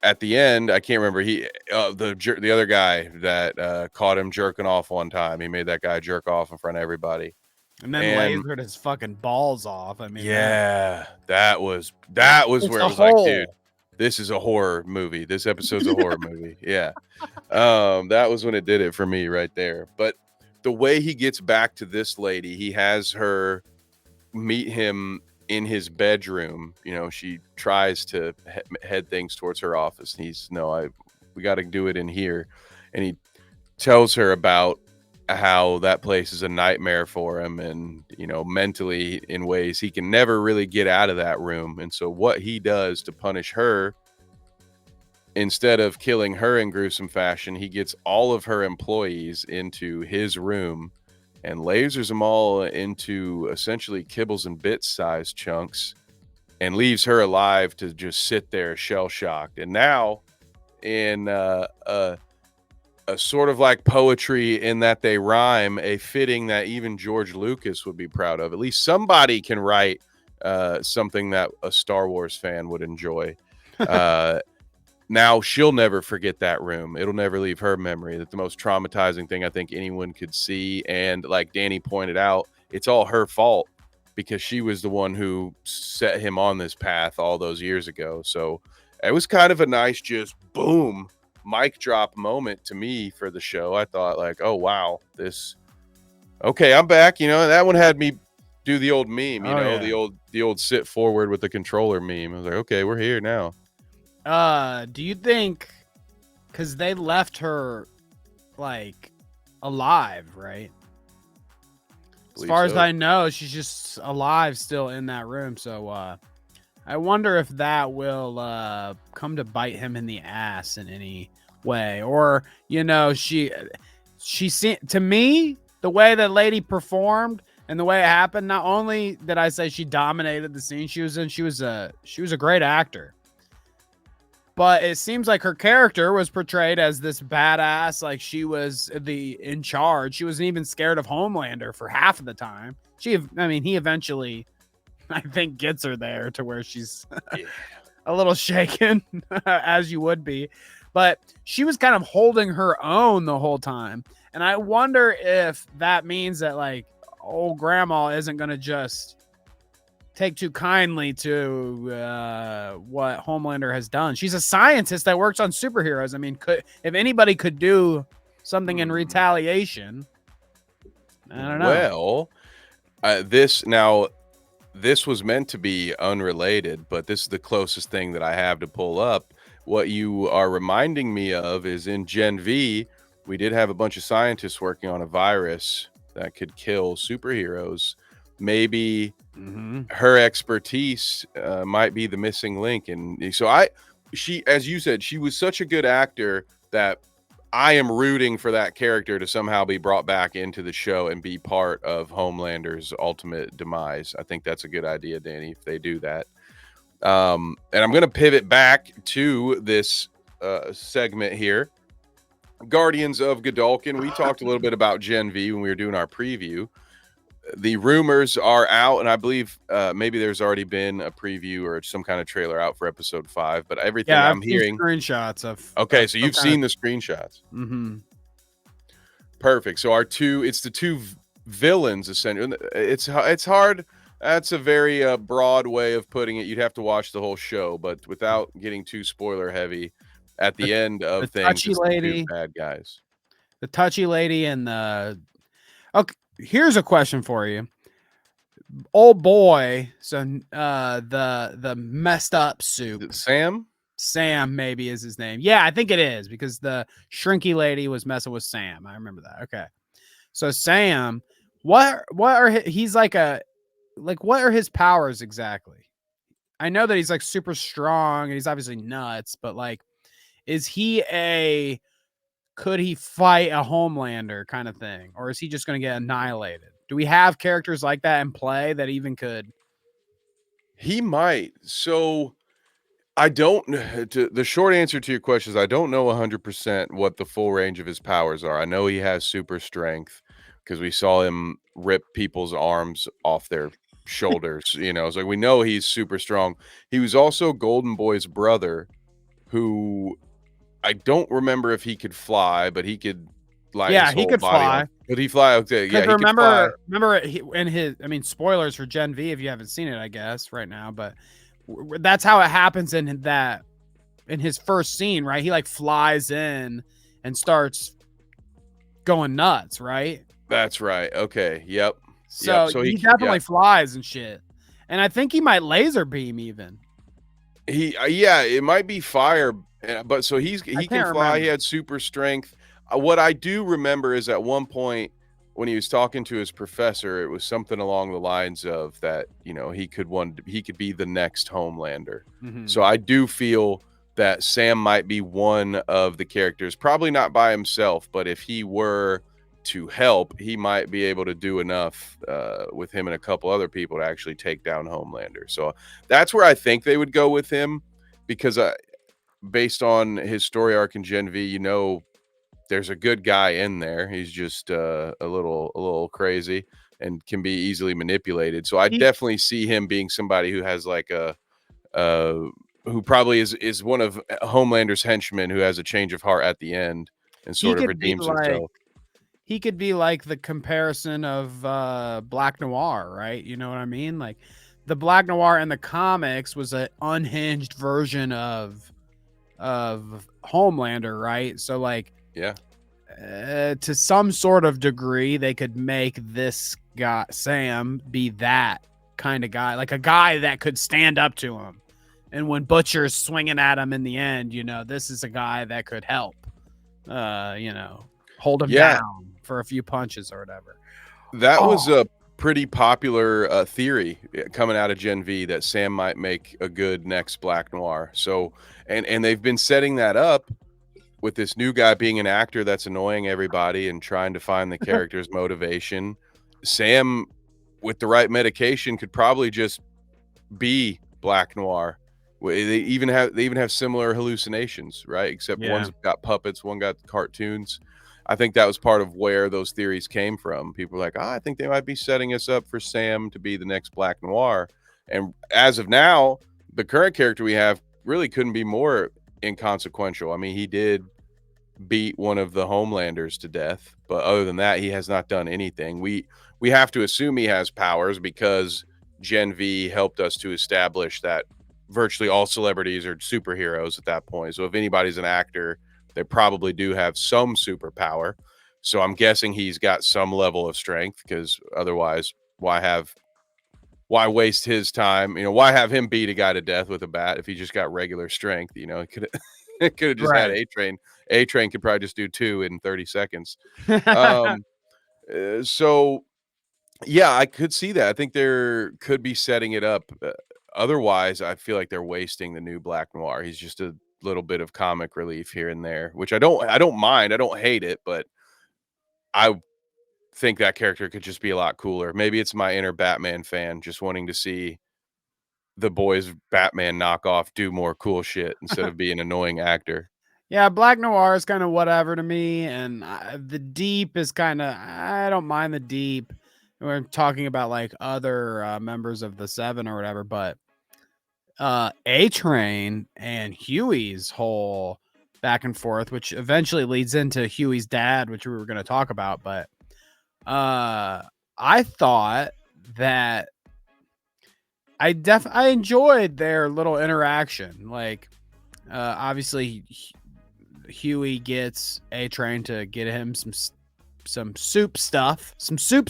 at the end, I can't remember, the other guy that caught him jerking off one time. He made that guy jerk off in front of everybody. And then lasered his fucking balls off. I mean, yeah, that was where I was like, dude, this is a horror movie. This episode's a horror movie. Yeah. That was when it did it for me right there. But the way he gets back to this lady, he has her meet him in his bedroom. You know, she tries to head things towards her office, and he's we got to do it in here. And he tells her about how that place is a nightmare for him, and you know, mentally in ways he can never really get out of that room. And so what he does to punish her, instead of killing her in gruesome fashion, he gets all of her employees into his room and lasers them all into essentially kibbles and bits size chunks, and leaves her alive to just sit there shell shocked. And now, in a sort of like poetry in that they rhyme, a fitting that even George Lucas would be proud of. At least somebody can write something that a Star Wars fan would enjoy. Now she'll never forget that room. It'll never leave her memory. That's the most traumatizing thing I think anyone could see. And like Danny pointed out, it's all her fault because she was the one who set him on this path all those years ago. So it was kind of a nice, just boom, mic drop moment to me for the show. I thought like, oh, wow, okay, I'm back. You know, that one had me do the old meme, the old sit forward with the controller meme. I was like, okay, we're here now. Do you think, because they left her like alive, right? As far as I know, she's just alive still in that room. So I wonder if that will come to bite him in the ass in any way. Or, you know, she seemed, to me, the way that lady performed and the way it happened, not only did I say she dominated the scene she was in, she was a great actor. But it seems like her character was portrayed as this badass, like she was in charge. She wasn't even scared of Homelander for half of the time. He eventually, I think, gets her there to where she's a little shaken, as you would be. But she was kind of holding her own the whole time. And I wonder if that means that, like, old grandma isn't going to just take too kindly to what Homelander has done. She's a scientist that works on superheroes. I mean, if anybody could do something in retaliation, I don't know. Well, this was meant to be unrelated, but this is the closest thing that I have to pull up. What you are reminding me of is in Gen V, we did have a bunch of scientists working on a virus that could kill superheroes. Maybe her expertise might be the missing link. And so she, as you said, she was such a good actor that I am rooting for that character to somehow be brought back into the show and be part of Homelander's ultimate demise. I think that's a good idea, Danny, if they do that. And I'm going to pivot back to this segment here. Guardians of Godolkin. We talked a little bit about Gen V when we were doing our preview. The rumors are out, and I believe maybe there's already been a preview or some kind of trailer out for episode 5. But everything I'm hearing, screenshots of. Okay, so you've seen the screenshots. Mm-hmm. Perfect. So it's the two villains essentially. It's hard. That's a very broad way of putting it. You'd have to watch the whole show, but without getting too spoiler heavy, at the end of things, touchy lady, bad guys, the touchy lady, and the. Okay, here's a question for you. Old boy, so the messed up soup. Sam maybe is his name. Yeah, I think it is because the shrinky lady was messing with Sam. I remember that. Okay, so Sam, what are he's like what are his powers exactly? I know that he's like super strong and he's obviously nuts, but like, could he fight a Homelander kind of thing? Or is he just going to get annihilated? Do we have characters like that in play that even could? He might. So I don't, the short answer to your question is I don't know 100% what the full range of his powers are. I know he has super strength because we saw him rip people's arms off their shoulders. You know, it's like we know he's super strong. He was also Golden Boy's brother, who I don't remember if he could fly, but he could he could fly. Could he fly? Okay, yeah. Remember in his, I mean, spoilers for Gen V if you haven't seen it, I guess right now, but that's how it happens in that in his first scene, right? He like flies in and starts going nuts, right? That's right. Okay. Yep. So So he yeah. definitely flies and shit. And I think he might laser beam even. Yeah, it might be fire, but so he I can can't fly. He remember. had super strength. What I do remember is at one point when he was talking to his professor, it was something along the lines of that, he could be the next Homelander. Mm-hmm. So I do feel that Sam might be one of the characters, probably not by himself, but if he were to help, he might be able to do enough with him and a couple other people to actually take down Homelander. So that's where I think they would go with him, because based on his story arc in Gen V, there's a good guy in there. He's just a little crazy and can be easily manipulated. So I He definitely see him being somebody who has like uh, who probably is one of Homelander's henchmen who has a change of heart at the end and he sort of could be redeems like himself. he could be like the comparison of Black Noir, right? You know what I mean? Like the Black Noir in the comics was an unhinged version of Homelander, right? So like Yeah. to some sort of degree, they could make this guy Sam be that kind of guy, like a guy that could stand up to him. And when Butcher's swinging at him in the end, this is a guy that could help, hold him Yeah. down for a few punches or whatever. That was Oh, a pretty popular theory coming out of Gen V, that Sam might make a good next Black Noir. So, and they've been setting that up with this new guy being an actor that's annoying everybody and trying to find the character's motivation. Sam, with the right medication, could probably just be Black Noir. They even have similar hallucinations, right? Except yeah. one's got puppets, one got cartoons. I think that was part of where those theories came from. People were like, I think they might be setting us up for Sam to be the next Black Noir. And as of now, the current character we have really couldn't be more inconsequential. I mean, he did beat one of the Homelanders to death, but other than that, he has not done anything. We have to assume he has powers because Gen V helped us to establish that virtually all celebrities are superheroes at that point. So if anybody's an actor, they probably do have some superpower. So I'm guessing he's got some level of strength, because otherwise, why waste his time? Why have him beat a guy to death with a bat if he just got regular strength? It could it could have just had Right. A-Train. A-Train could probably just do 2 in 30 seconds. Um, so yeah, I could see that. I think there could be setting it up. Otherwise, I feel like they're wasting the new Black Noir. He's just a little bit of comic relief here and there, which I don't mind. I don't hate it, but I think that character could just be a lot cooler. Maybe it's my inner Batman fan just wanting to see the boys Batman knockoff do more cool shit instead of being an annoying actor. Yeah, Black Noir is kind of whatever to me, and the Deep is kind of, I don't mind the Deep. We're talking about like other members of the Seven or whatever, but A-Train and Huey's whole back and forth, which eventually leads into Huey's dad, which we were going to talk about, but I thought that I enjoyed their little interaction. Like obviously Huey gets A-Train to get him some soup stuff, some soup.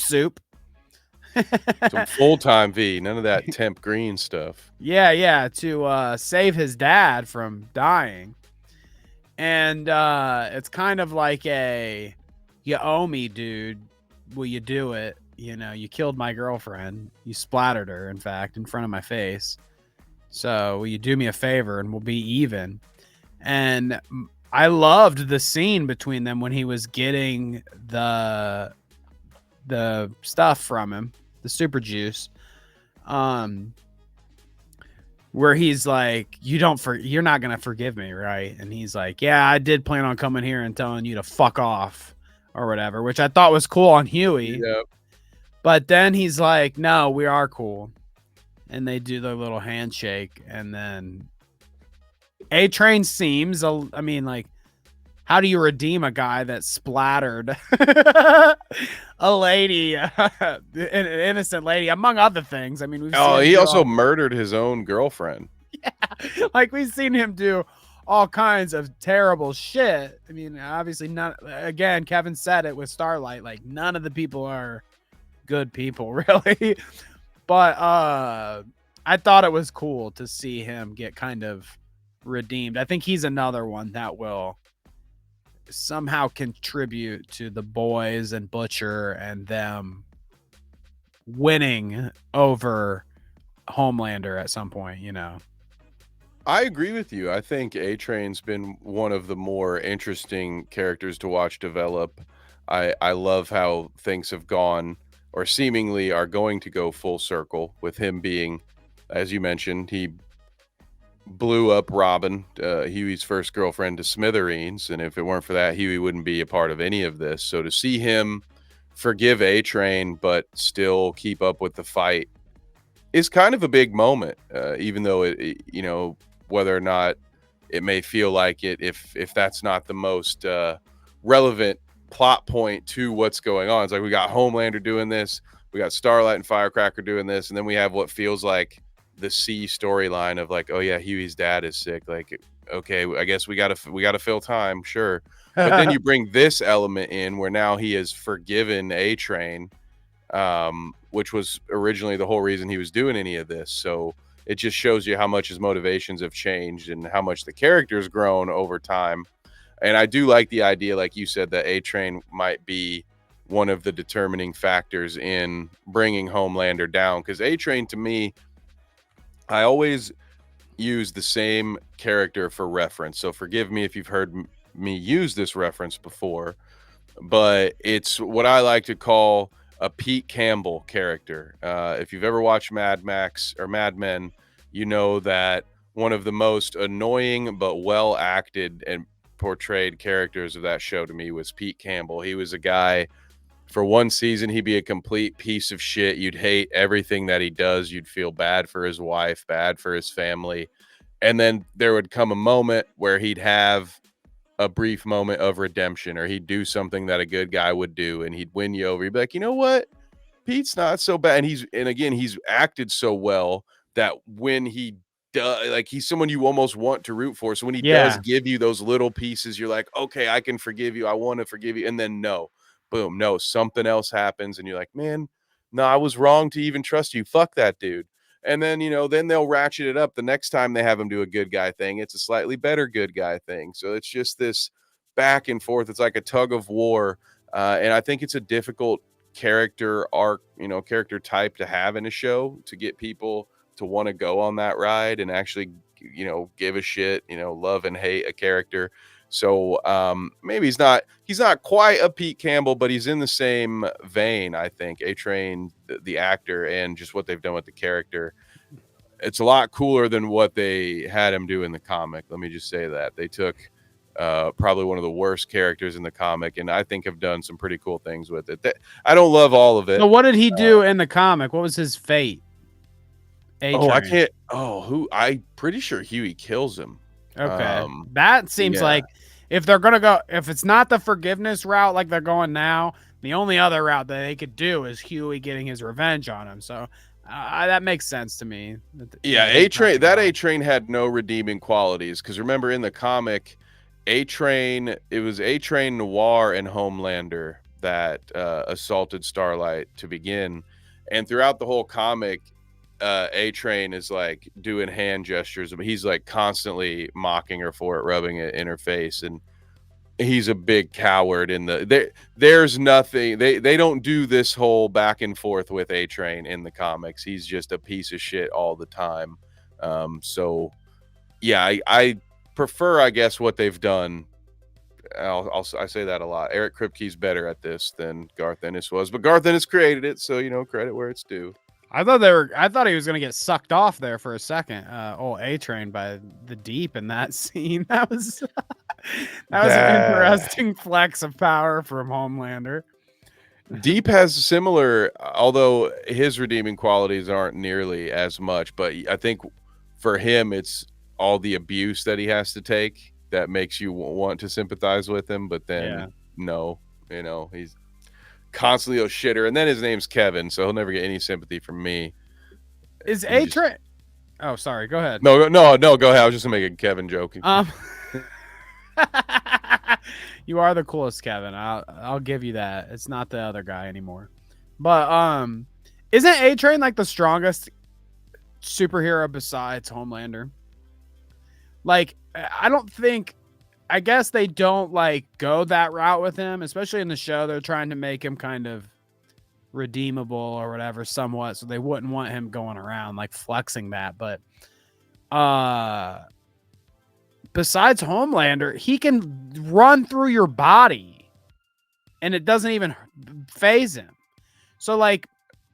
Some full-time V, none of that temp green stuff. Yeah, to save his dad from dying. And it's kind of like you owe me, dude. Will you do it? You killed my girlfriend. You splattered her, in fact, in front of my face. So will you do me a favor and we'll be even? And I loved the scene between them when he was getting the stuff from him, the super juice. Where he's like, you're not gonna forgive me, right? And he's like, yeah, I did plan on coming here and telling you to fuck off or whatever, which I thought was cool on Huey. Yeah. But then he's like, no, we are cool. And they do their little handshake. And then A-Train seems, I mean, like, how do you redeem a guy that splattered a lady, an innocent lady, among other things? I mean, He also murdered his own girlfriend. Yeah, like we've seen him do all kinds of terrible shit. I mean, obviously not. Again, Kevin said it with Starlight. Like none of the people are good people, really. But I thought it was cool to see him get kind of redeemed. I think he's another one that will somehow contribute to the boys and Butcher and them winning over Homelander at some point, you know. I agree with you. I think A Train's been one of the more interesting characters to watch develop. I love how things have gone or seemingly are going to go full circle with him being, as you mentioned, he blew up Robin, Huey's first girlfriend, to smithereens. And if it weren't for that, Huey wouldn't be a part of any of this. So to see him forgive A Train, but still keep up with the fight is kind of a big moment, even though you know, whether or not it may feel like it, if that's not the most relevant plot point to what's going on. It's like we got Homelander doing this, we got Starlight and Firecracker doing this, and then we have what feels like the C storyline of like, oh yeah, Huey's dad is sick. Like, okay, I guess we gotta fill time, sure. But then you bring this element in where now he has forgiven A Train, which was originally the whole reason he was doing any of this. So it just shows you how much his motivations have changed and how much the character's grown over time. And I do like the idea, like you said, that A Train might be one of the determining factors in bringing Homelander down. Because A Train, to me, I always use the same character for reference. So forgive me if you've heard me use this reference before, but it's what I like to call a Pete Campbell character. If you've ever watched Mad Max or Mad Men, you know that one of the most annoying but well acted and portrayed characters of that show to me was Pete Campbell. He was a guy, for one season, he'd be a complete piece of shit. You'd hate everything that he does. You'd feel bad for his wife, bad for his family. And then there would come a moment where he'd have a brief moment of redemption, or he'd do something that a good guy would do and he'd win you over. He'd be like, you know what? Pete's not so bad. And again, he's acted so well that when he does, like, he's someone you almost want to root for. So when he does give you those little pieces, you're like, okay, I can forgive you. I want to forgive you. And then no, boom, no, something else happens. And you're like, man, no, I was wrong to even trust you. Fuck that dude. And then, you know, then they'll ratchet it up the next time they have him do a good guy thing. It's a slightly better good guy thing. So it's just this back and forth. It's like a tug of war. And I think it's a difficult character arc, you know, character type to have in a show to get people to want to go on that ride and actually, you know, give a shit, you know, love and hate a character. So maybe he's not quite a Pete Campbell, but he's in the same vein. I think A Train, the actor, and just what they've done with the character, it's a lot cooler than what they had him do in the comic. Let me just say that they took probably one of the worst characters in the comic, and I think have done some pretty cool things with it. I don't love all of it. So what did he do in the comic? What was his fate? I can't. I'm pretty sure Huey kills him. Okay. That seems like if they're going to go, if it's not the forgiveness route like they're going now, the only other route that they could do is Huey getting his revenge on him. So that makes sense to me. Yeah, A Train had no redeeming qualities, because remember in the comic, it was A Train, Noir, and Homelander that assaulted Starlight to begin. And throughout the whole comic, A Train is like doing hand gestures, but he's like constantly mocking her for it, rubbing it in her face, and he's a big coward. There's nothing, they don't do this whole back and forth with A Train in the comics. He's just a piece of shit all the time. So yeah, I prefer, I guess, what they've done. I say that a lot. Eric Kripke's better at this than Garth Ennis was, but Garth Ennis created it, so, you know, credit where it's due. I thought he was gonna get sucked off there for a second. A Train by the Deep in that scene. That was an interesting flex of power from Homelander. Deep has similar, although his redeeming qualities aren't nearly as much. But I think for him, it's all the abuse that he has to take that makes you want to sympathize with him. But then no, you know, he's constantly a shitter, and then his name's Kevin, so he'll never get any sympathy from me. Is A Train? Oh, sorry. Go ahead. No, go ahead. I was just making a Kevin joke. You are the coolest, Kevin. I'll give you that. It's not the other guy anymore. But isn't A-Train like the strongest superhero besides Homelander? Like, I don't think. I guess they don't like go that route with him, especially in the show. They're trying to make him kind of redeemable or whatever, somewhat, so they wouldn't want him going around like flexing that. But besides Homelander, he can run through your body, and it doesn't even phase him. So, like,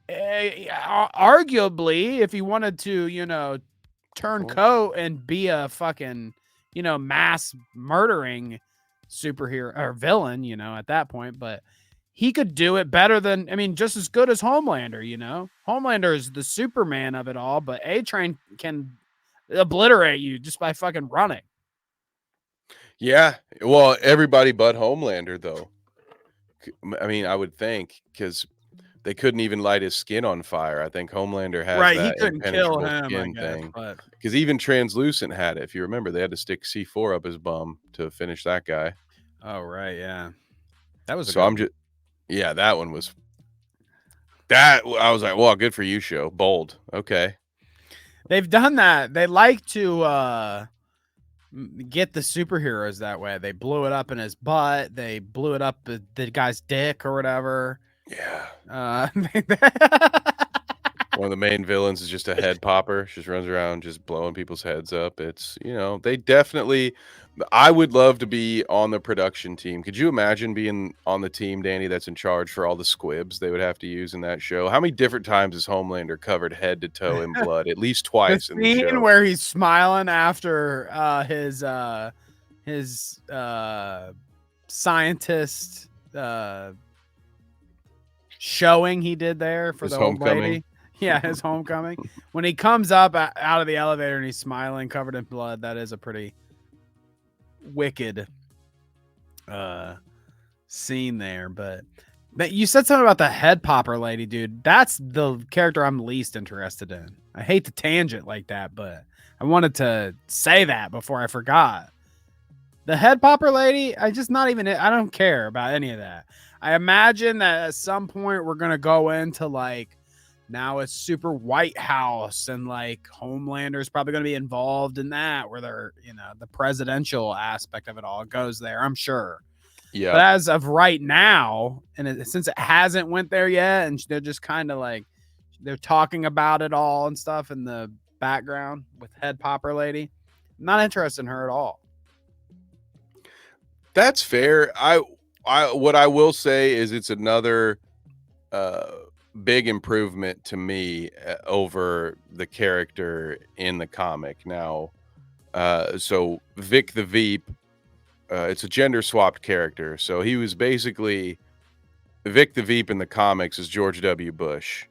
arguably, if he wanted to, turn coat and be a fucking, mass murdering superhero or villain, at that point, but he could do it better than, just as good as Homelander, Homelander is the Superman of it all, but A-Train can obliterate you just by fucking running. Yeah. Well, everybody but Homelander, though. I would think, because they couldn't even light his skin on fire. I think Homelander has Right, he that couldn't kill impenetrable him, I skin guess, thing. but Because even Translucent had it. If you remember, they had to stick C4 up his bum to finish that guy. oh right, yeah, that was So I'm just, yeah, that one was. That I was like, well, good for you, show. Bold. Okay. they've done that. They like to get the superheroes that way. They blew it up in his butt. They blew it up the guy's dick or whatever. Yeah. One of the main villains is just a head popper. Just runs around just blowing people's heads up. It's, they definitely. I would love to be on the production team. Could you imagine being on the team, Danny, that's in charge for all the squibs they would have to use in that show? How many different times has Homelander covered head to toe in blood? At least twice in the show. Scene where he's smiling after his scientist showing he did there for His the old homecoming. lady. Yeah, his homecoming. When he comes up out of the elevator and he's smiling, covered in blood, that is a pretty wicked scene there. But you said something about the head popper lady, dude. That's the character I'm least interested in. I hate the tangent like that, but I wanted to say that before I forgot. The head popper lady, I don't care about any of that. I imagine that at some point we're gonna go into like, now it's super White House and like Homelander's probably going to be involved in that, where they're, the presidential aspect of it all goes there, I'm sure. Yeah. But as of right now, and since it hasn't went there yet, and they're just kind of like, they're talking about it all and stuff in the background with head popper lady, I'm not interested in her at all. That's fair. What I will say is it's another big improvement to me over the character in the comic. Now, so Vic the Veep, it's a gender swapped character. So he was basically Vic the Veep in the comics is George W. Bush,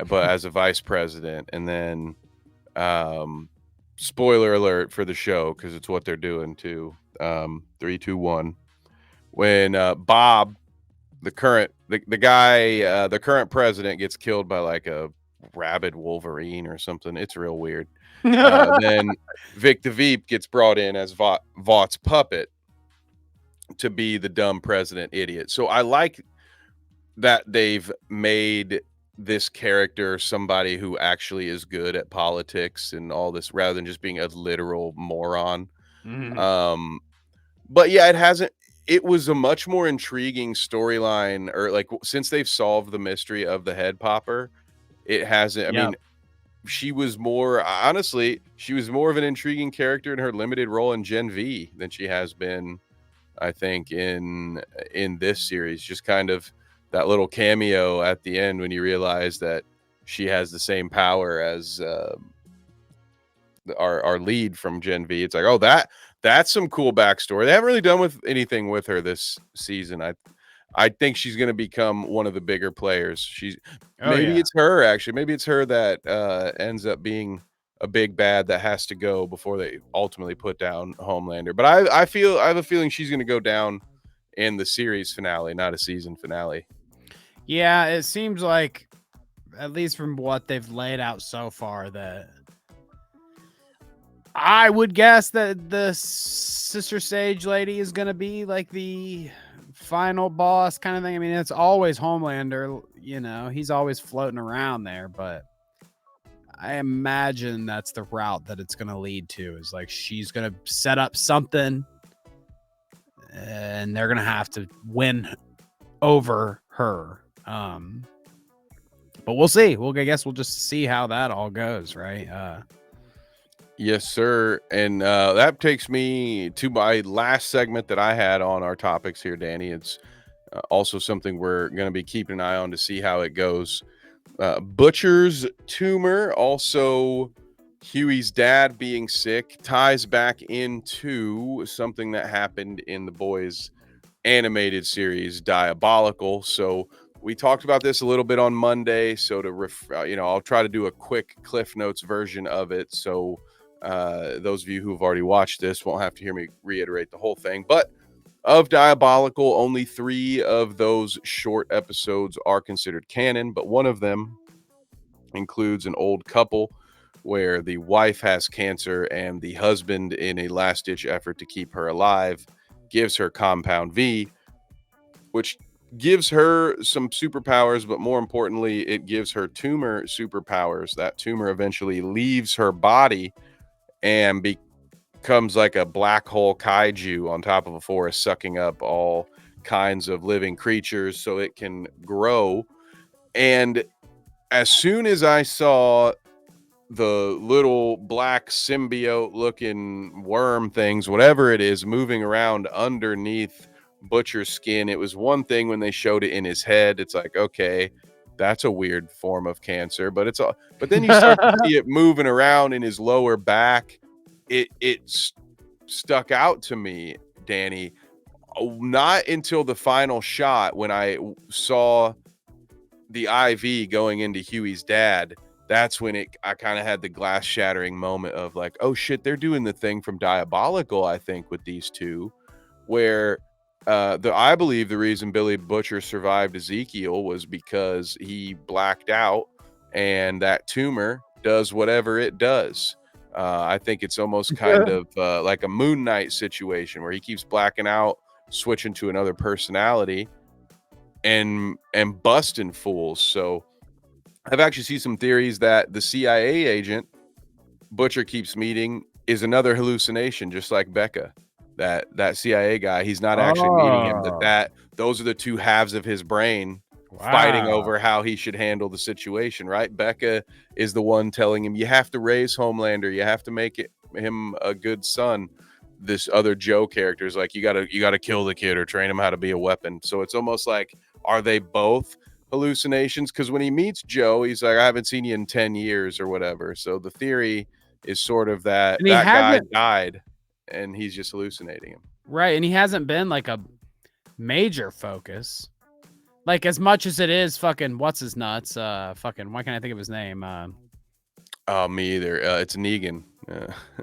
but as a vice president. And then, spoiler alert for the show, because it's what they're doing too. 3, 2, 1. When Bob, the current president, gets killed by like a rabid Wolverine or something. It's real weird. Then Vic the Veep gets brought in as Vought's puppet to be the dumb president idiot. So I like that they've made this character somebody who actually is good at politics and all this, rather than just being a literal moron. Mm-hmm. But yeah, it was a much more intriguing storyline, or like, since they've solved the mystery of the head popper, it hasn't. I mean, she was more of an intriguing character in her limited role in Gen V than she has been, I think, in this series. Just kind of that little cameo at the end when you realize that she has the same power as our lead from Gen V. It's like, oh, that's some cool backstory. They haven't really done with anything with her this season. I think she's going to become one of the bigger players. It's her, actually. Maybe it's her that ends up being a big bad that has to go before they ultimately put down Homelander. But I have a feeling she's going to go down in the series finale, not a season finale. Yeah, it seems like, at least from what they've laid out so far, that I would guess that the Sister Sage lady is going to be like the final boss kind of thing. I mean, it's always Homelander, he's always floating around there, but I imagine that's the route that it's going to lead to, is like she's going to set up something and they're going to have to win over her. But we'll see. I guess we'll just see how that all goes, right? Yes, sir. And that takes me to my last segment that I had on our topics here, Danny. It's also something we're going to be keeping an eye on to see how it goes. Butcher's tumor, also Huey's dad being sick, ties back into something that happened in the boys' animated series, Diabolical. So we talked about this a little bit on Monday. So I'll try to do a quick Cliff Notes version of it. So those of you who have already watched this won't have to hear me reiterate the whole thing. But of Diabolical, only 3 of those short episodes are considered canon, but one of them includes an old couple where the wife has cancer and the husband, in a last-ditch effort to keep her alive, gives her Compound V, which gives her some superpowers, but more importantly, it gives her tumor superpowers. That tumor eventually leaves her body and becomes like a black hole kaiju on top of a forest, sucking up all kinds of living creatures so it can grow. And as soon as I saw the little black symbiote looking worm things, whatever it is, moving around underneath Butcher's skin, it was one thing when they showed it in his head. It's like, okay, that's a weird form of cancer, but then you start to see it moving around in his lower back. It stuck out to me, Danny, not until the final shot when I saw the IV going into Huey's dad. That's when I kind of had the glass shattering moment of like, oh shit, they're doing the thing from Diabolical, I think, with these two, where I believe the reason Billy Butcher survived Ezekiel was because he blacked out and that tumor does whatever it does. I think it's almost kind of like a Moon Knight situation where he keeps blacking out, switching to another personality and busting fools. So I've actually seen some theories that the CIA agent Butcher keeps meeting is another hallucination, just like Becca. That CIA guy, he's not actually meeting him, but those are the two halves of his brain fighting over how he should handle the situation, right? Becca is the one telling him, you have to raise Homelander, you have to make him a good son. This other Joe character is like, you gotta kill the kid or train him how to be a weapon. So it's almost like, are they both hallucinations? Because when he meets Joe, he's like, I haven't seen you in 10 years or whatever. So the theory is sort of that guy died and he's just hallucinating him. Right. And he hasn't been like a major focus. Like, as much as it is fucking what's his nuts, fucking, why can't I think of his name? Me either. It's Negan.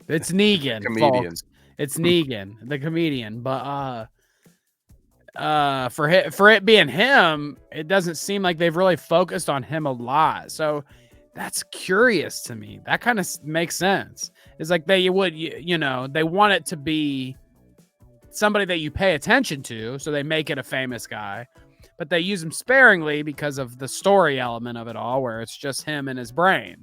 It's Negan, comedian. Folks. It's Negan, the comedian. But for it being him, it doesn't seem like they've really focused on him a lot. So that's curious to me. That kind of makes sense. It's like they want it to be somebody that you pay attention to, so they make it a famous guy, but they use him sparingly because of the story element of it all, where it's just him and his brain.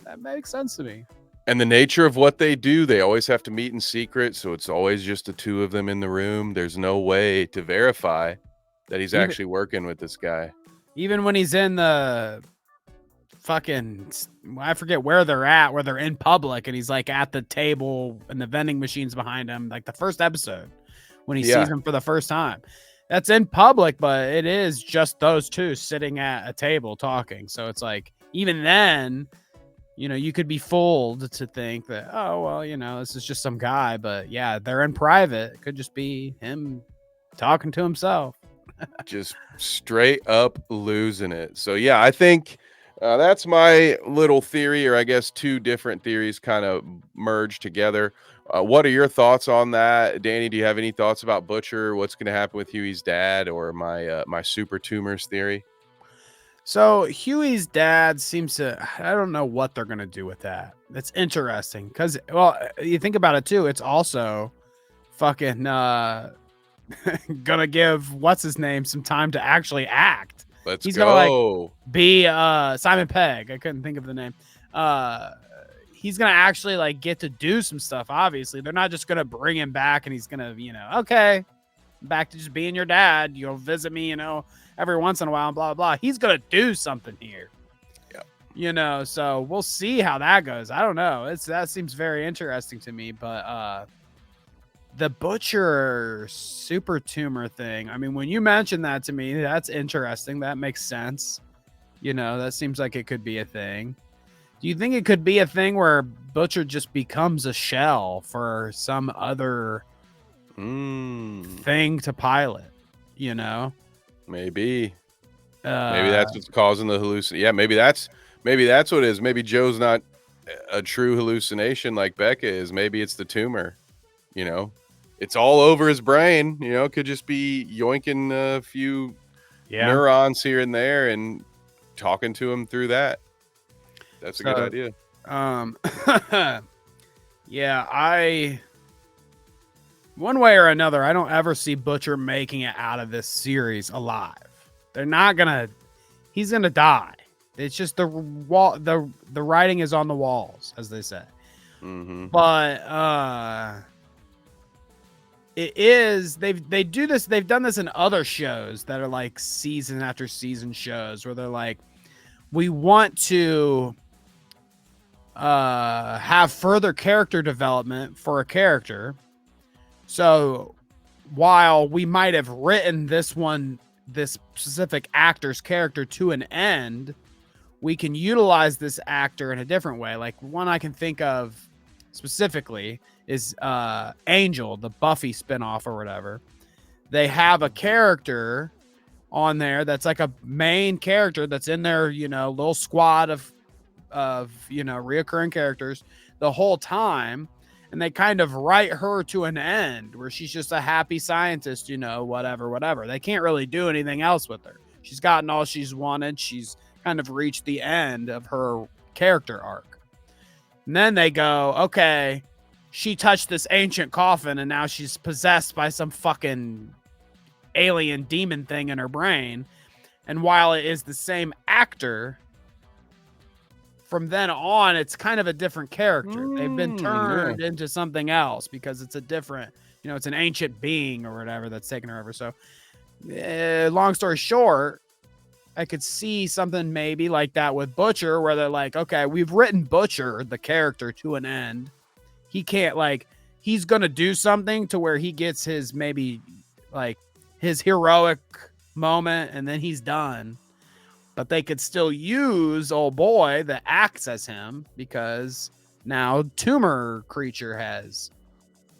That makes sense to me. And the nature of what they do, they always have to meet in secret, so it's always just the two of them in the room. There's no way to verify that he's actually working with this guy. Even when he's in the fucking, I forget where they're at, where they're in public, and he's like at the table and the vending machines behind him, like the first episode when he sees him for the first time. That's in public, but it is just those two sitting at a table talking. So it's like, even then, you could be fooled to think that, oh, well, this is just some guy. But yeah, they're in private. It could just be him talking to himself. Just straight up losing it. So yeah, I think that's my little theory, or I guess 2 different theories kind of merged together. What are your thoughts on that, Danny? Do you have any thoughts about Butcher? What's going to happen with Huey's dad, or my super tumors theory? So Huey's dad seems to, I don't know what they're going to do with that. That's interesting because, well, you think about it too. It's also fucking gonna give what's his name some time to actually act. Let's He's gonna like go. be Simon Pegg. I couldn't think of the name. He's gonna actually like get to do some stuff. Obviously, they're not just gonna bring him back and he's gonna, okay, back to just being your dad. You'll visit me, every once in a while, and blah blah blah. He's gonna do something here. Yeah. So we'll see how that goes. I don't know. That seems very interesting to me, but the Butcher super tumor thing. I mean, when you mentioned that to me, that's interesting. That makes sense. That seems like it could be a thing. Do you think it could be a thing where Butcher just becomes a shell for some other thing to pilot? Maybe. Maybe that's what's causing the hallucination. Yeah, maybe that's what it is. Maybe Joe's not a true hallucination like Becca is. Maybe it's the tumor. It's all over his brain. It could just be yoinking a few neurons here and there and talking to him through that. That's a good idea. Yeah, one way or another, I don't ever see Butcher making it out of this series alive. They're not gonna. He's gonna die. It's just the wall. The writing is on the walls, as they say. Mm-hmm. But it is. They do this. They've done this in other shows that are like season after season shows where they're like, we want to have further character development for a character. So while we might have written this specific actor's character to an end, we can utilize this actor in a different way. Like one I can think of specifically is Angel, the Buffy spinoff or whatever. They have a character on there that's like a main character that's in their, little squad of reoccurring characters the whole time. And they kind of write her to an end where she's just a happy scientist, whatever. They can't really do anything else with her. She's gotten all she's wanted. She's kind of reached the end of her character arc. And then they go, okay, she touched this ancient coffin and now she's possessed by some fucking alien demon thing in her brain. And while it is the same actor, from then on, it's kind of a different character. They've been turned into something else because it's a different, it's an ancient being or whatever that's taken her over. So, long story short, I could see something maybe like that with Butcher where they're like, okay, we've written Butcher, the character, to an end. He can't, he's going to do something to where he gets his maybe, his heroic moment and then he's done. But they could still use old boy that acts as him because now tumor creature has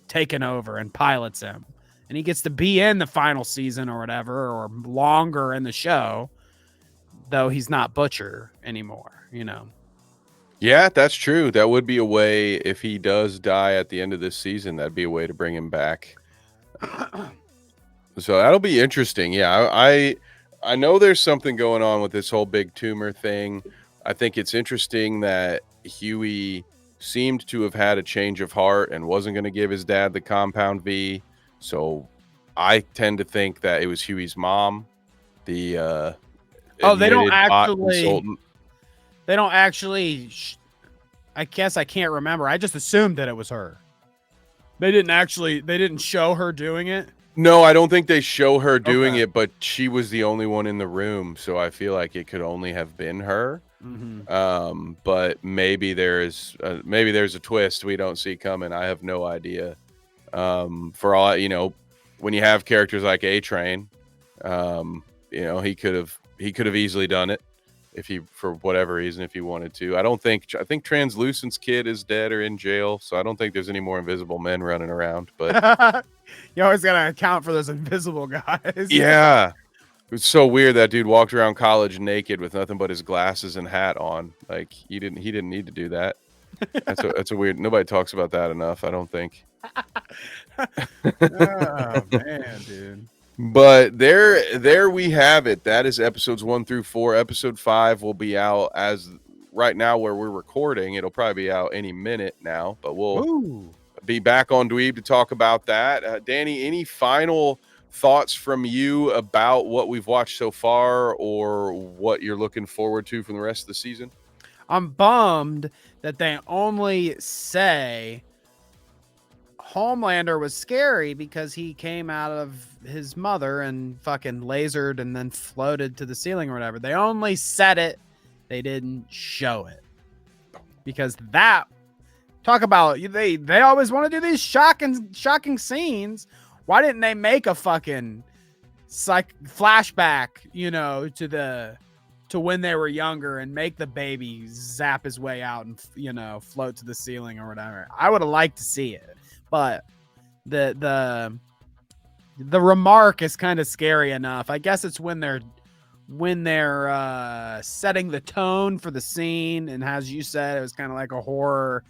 taken over and pilots him. And he gets to be in the final season or whatever, or longer in the show, though he's not Butcher anymore, Yeah, that's true. That would be a way, if he does die at the end of this season, that'd be a way to bring him back. So that'll be interesting. Yeah, I know there's something going on with this whole big tumor thing. I think it's interesting that Huey seemed to have had a change of heart and wasn't going to give his dad the compound V. So I tend to think that it was Huey's mom, the they don't consultant. They don't actually. I guess I can't remember. I just assumed that it was her. They didn't show her doing it. No, I don't think they show her doing it, but she was the only one in the room, so I feel like it could only have been her. Mm-hmm. But maybe there's a twist we don't see coming. I have no idea. For all when you have characters like A-Train, he could have easily done it if he, for whatever reason, if he wanted to. I think Translucent's kid is dead or in jail, so I don't think there's any more Invisible Men running around. But you always gotta account for those invisible guys. Yeah, it was so weird that dude walked around college naked with nothing but his glasses and hat on. Like he didn't need to do that. That's a weird. Nobody talks about that enough, I don't think. Oh man, dude. But there we have it. That is episodes 1 through 4. Episode 5 will be out as right now where we're recording. It'll probably be out any minute now, but we'll Ooh. be back on Dweeb to talk about that. Danny, any final thoughts from you about what we've watched so far or what you're looking forward to from the rest of the season? I'm bummed that they only say Homelander was scary because he came out of his mother and fucking lasered and then floated to the ceiling or whatever. They only said it. They didn't show it. Because that, talk about, they always want to do these shocking scenes. Why didn't they make a fucking flashback, to when they were younger and make the baby zap his way out and, float to the ceiling or whatever? I would have liked to see it. But the remark is kind of scary enough. I guess it's when they're setting the tone for the scene, and as you said, it was kind of like a horror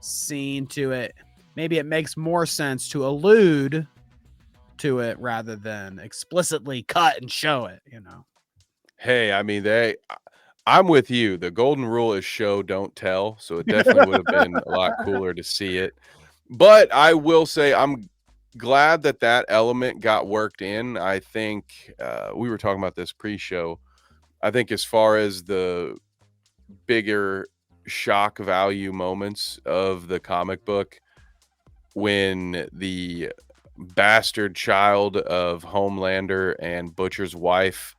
scene to it. Maybe it makes more sense to allude to it rather than explicitly cut and show it. Hey, I mean, I'm with you. The golden rule is show, don't tell. So it definitely would have been a lot cooler to see it. But I will say I'm glad that element got worked in. I think we were talking about this pre-show. I think as far as the bigger shock value moments of the comic book, when the bastard child of Homelander and Butcher's wife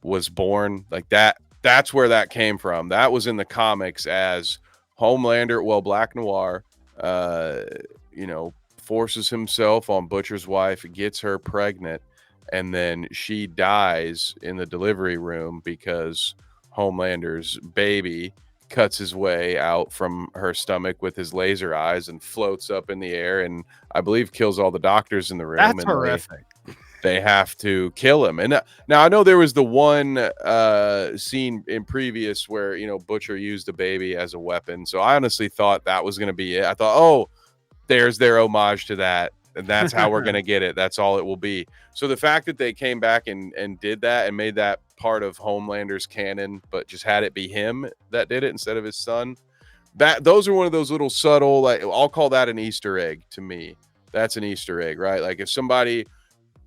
was born, like that's where that came from. That was in the comics as Homelander, Black Noir, forces himself on Butcher's wife, gets her pregnant, and then she dies in the delivery room because Homelander's baby cuts his way out from her stomach with his laser eyes and floats up in the air, and I believe kills all the doctors in the room. That's and horrific. They have to kill him. And now I know there was the one scene in previous where, Butcher used a baby as a weapon. So I honestly thought that was going to be it. I thought, oh, there's their homage to that. And that's how we're going to get it. That's all it will be. So the fact that they came back and did that and made that part of Homelander's canon, but just had it be him that did it instead of his son, those are one of those little subtle, like, I'll call that an Easter egg to me. That's an Easter egg, right? Like if somebody,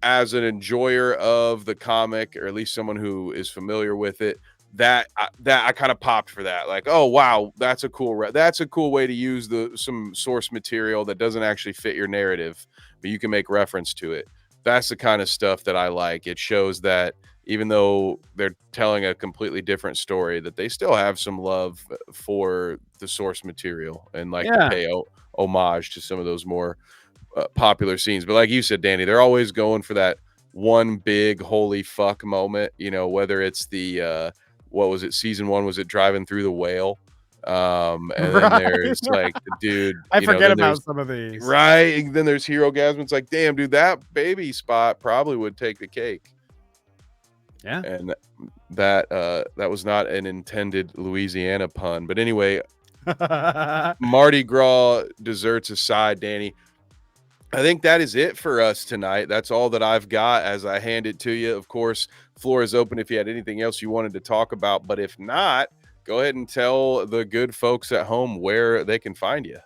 as an enjoyer of the comic, or at least someone who is familiar with it, that I kind of popped for that. Like, oh wow, that's a cool way to use some source material that doesn't actually fit your narrative, but you can make reference to it. That's the kind of stuff that I like. It shows that even though they're telling a completely different story, that they still have some love for the source material and like to pay homage to some of those more popular scenes. But like you said, Danny, they're always going for that one big holy fuck moment, whether it's the what was it, season 1, was it driving through the whale, and then there's like the dude, I forget about some of these, right? And then there's Hero Gasm. It's like, damn dude, that baby spot probably would take the cake. Yeah. And that was not an intended Louisiana pun, but anyway, Mardi Gras desserts aside, Danny, I think that is it for us tonight. That's all that I've got as I hand it to you. Of course, floor is open if you had anything else you wanted to talk about, but if not, go ahead and tell the good folks at home where they can find you.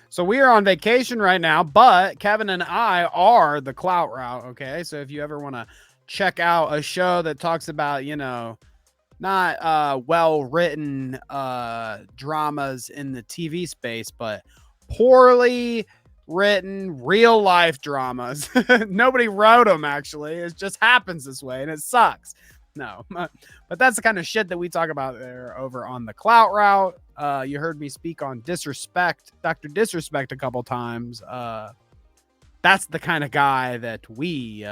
So we are on vacation right now, but Kevin and I are the Clout Route. Okay. So if you ever want to check out a show that talks about, not well-written dramas in the TV space, but poorly written real life dramas. Nobody wrote them, actually. It just happens this way and it sucks. No, but that's the kind of shit that we talk about there over on the Clout Route. You heard me speak on Dr. Disrespect a couple times. That's the kind of guy that we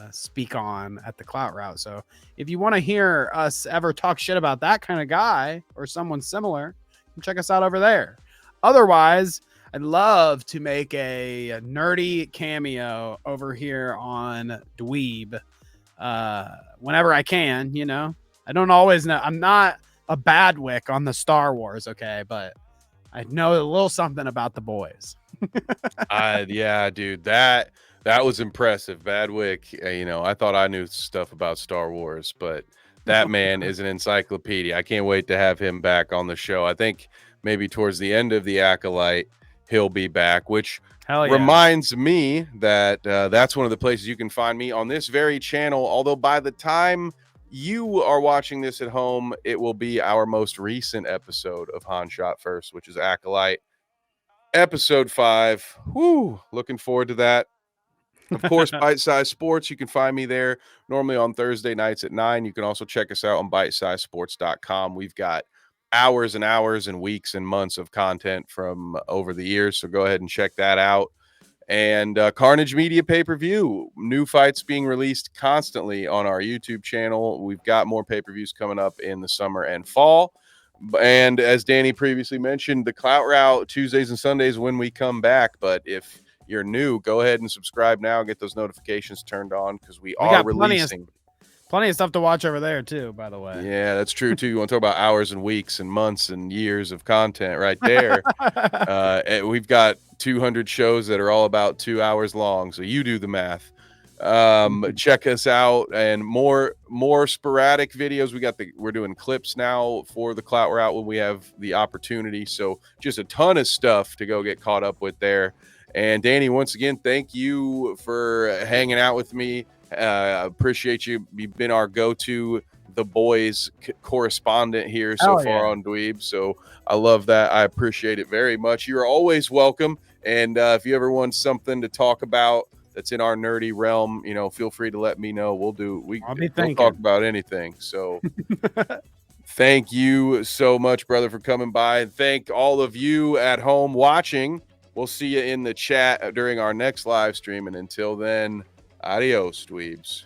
speak on at the Clout Route. So if you want to hear us ever talk shit about that kind of guy or someone similar, check us out over there. Otherwise, I'd love to make a nerdy cameo over here on dDweeb whenever I can, I don't always know. I'm not a badwick on the Star Wars, okay? But I know a little something about the boys. Yeah, dude, that That was impressive. Badwick, I thought I knew stuff about Star Wars, but that man is an encyclopedia. I can't wait to have him back on the show. I think maybe towards the end of the Acolyte, he'll be back, which Hell yeah. reminds me that that's one of the places you can find me on this very channel. Although by the time you are watching this at home, it will be our most recent episode of Han Shot First, which is Acolyte, episode 5. Whoo, looking forward to that. Of course, Bite Size Sports, you can find me there normally on Thursday nights at 9. You can also check us out on bitesizesports.com. We've got hours and hours and weeks and months of content from over the years, so go ahead and check that out. And Carnage Media pay-per-view, new fights being released constantly on our YouTube channel. We've got more pay-per-views coming up in the summer and fall. And as Danny previously mentioned, the Clout Route Tuesdays and Sundays when we come back. But if you're new, go ahead and subscribe now. Get those notifications turned on because we are got releasing plenty of stuff to watch over there too, by the way. Yeah, that's true too. You want to talk about hours and weeks and months and years of content right there. We've got 200 shows that are all about 2 hours long. So you do the math. Check us out, and more sporadic videos. We're doing clips now for the Clout Route when we have the opportunity. So just a ton of stuff to go get caught up with there. And Danny, once again, thank you for hanging out with me. Appreciate you. You've been our go-to The Boys correspondent here so far on dweeb. So I love that. I appreciate it very much. You're always welcome. And if you ever want something to talk about that's in our nerdy realm, feel free to let me know. We'll talk about anything. So thank you so much, brother, for coming by. And thank all of you at home watching. We'll see you in the chat during our next live stream. And until then, adios, dweebs.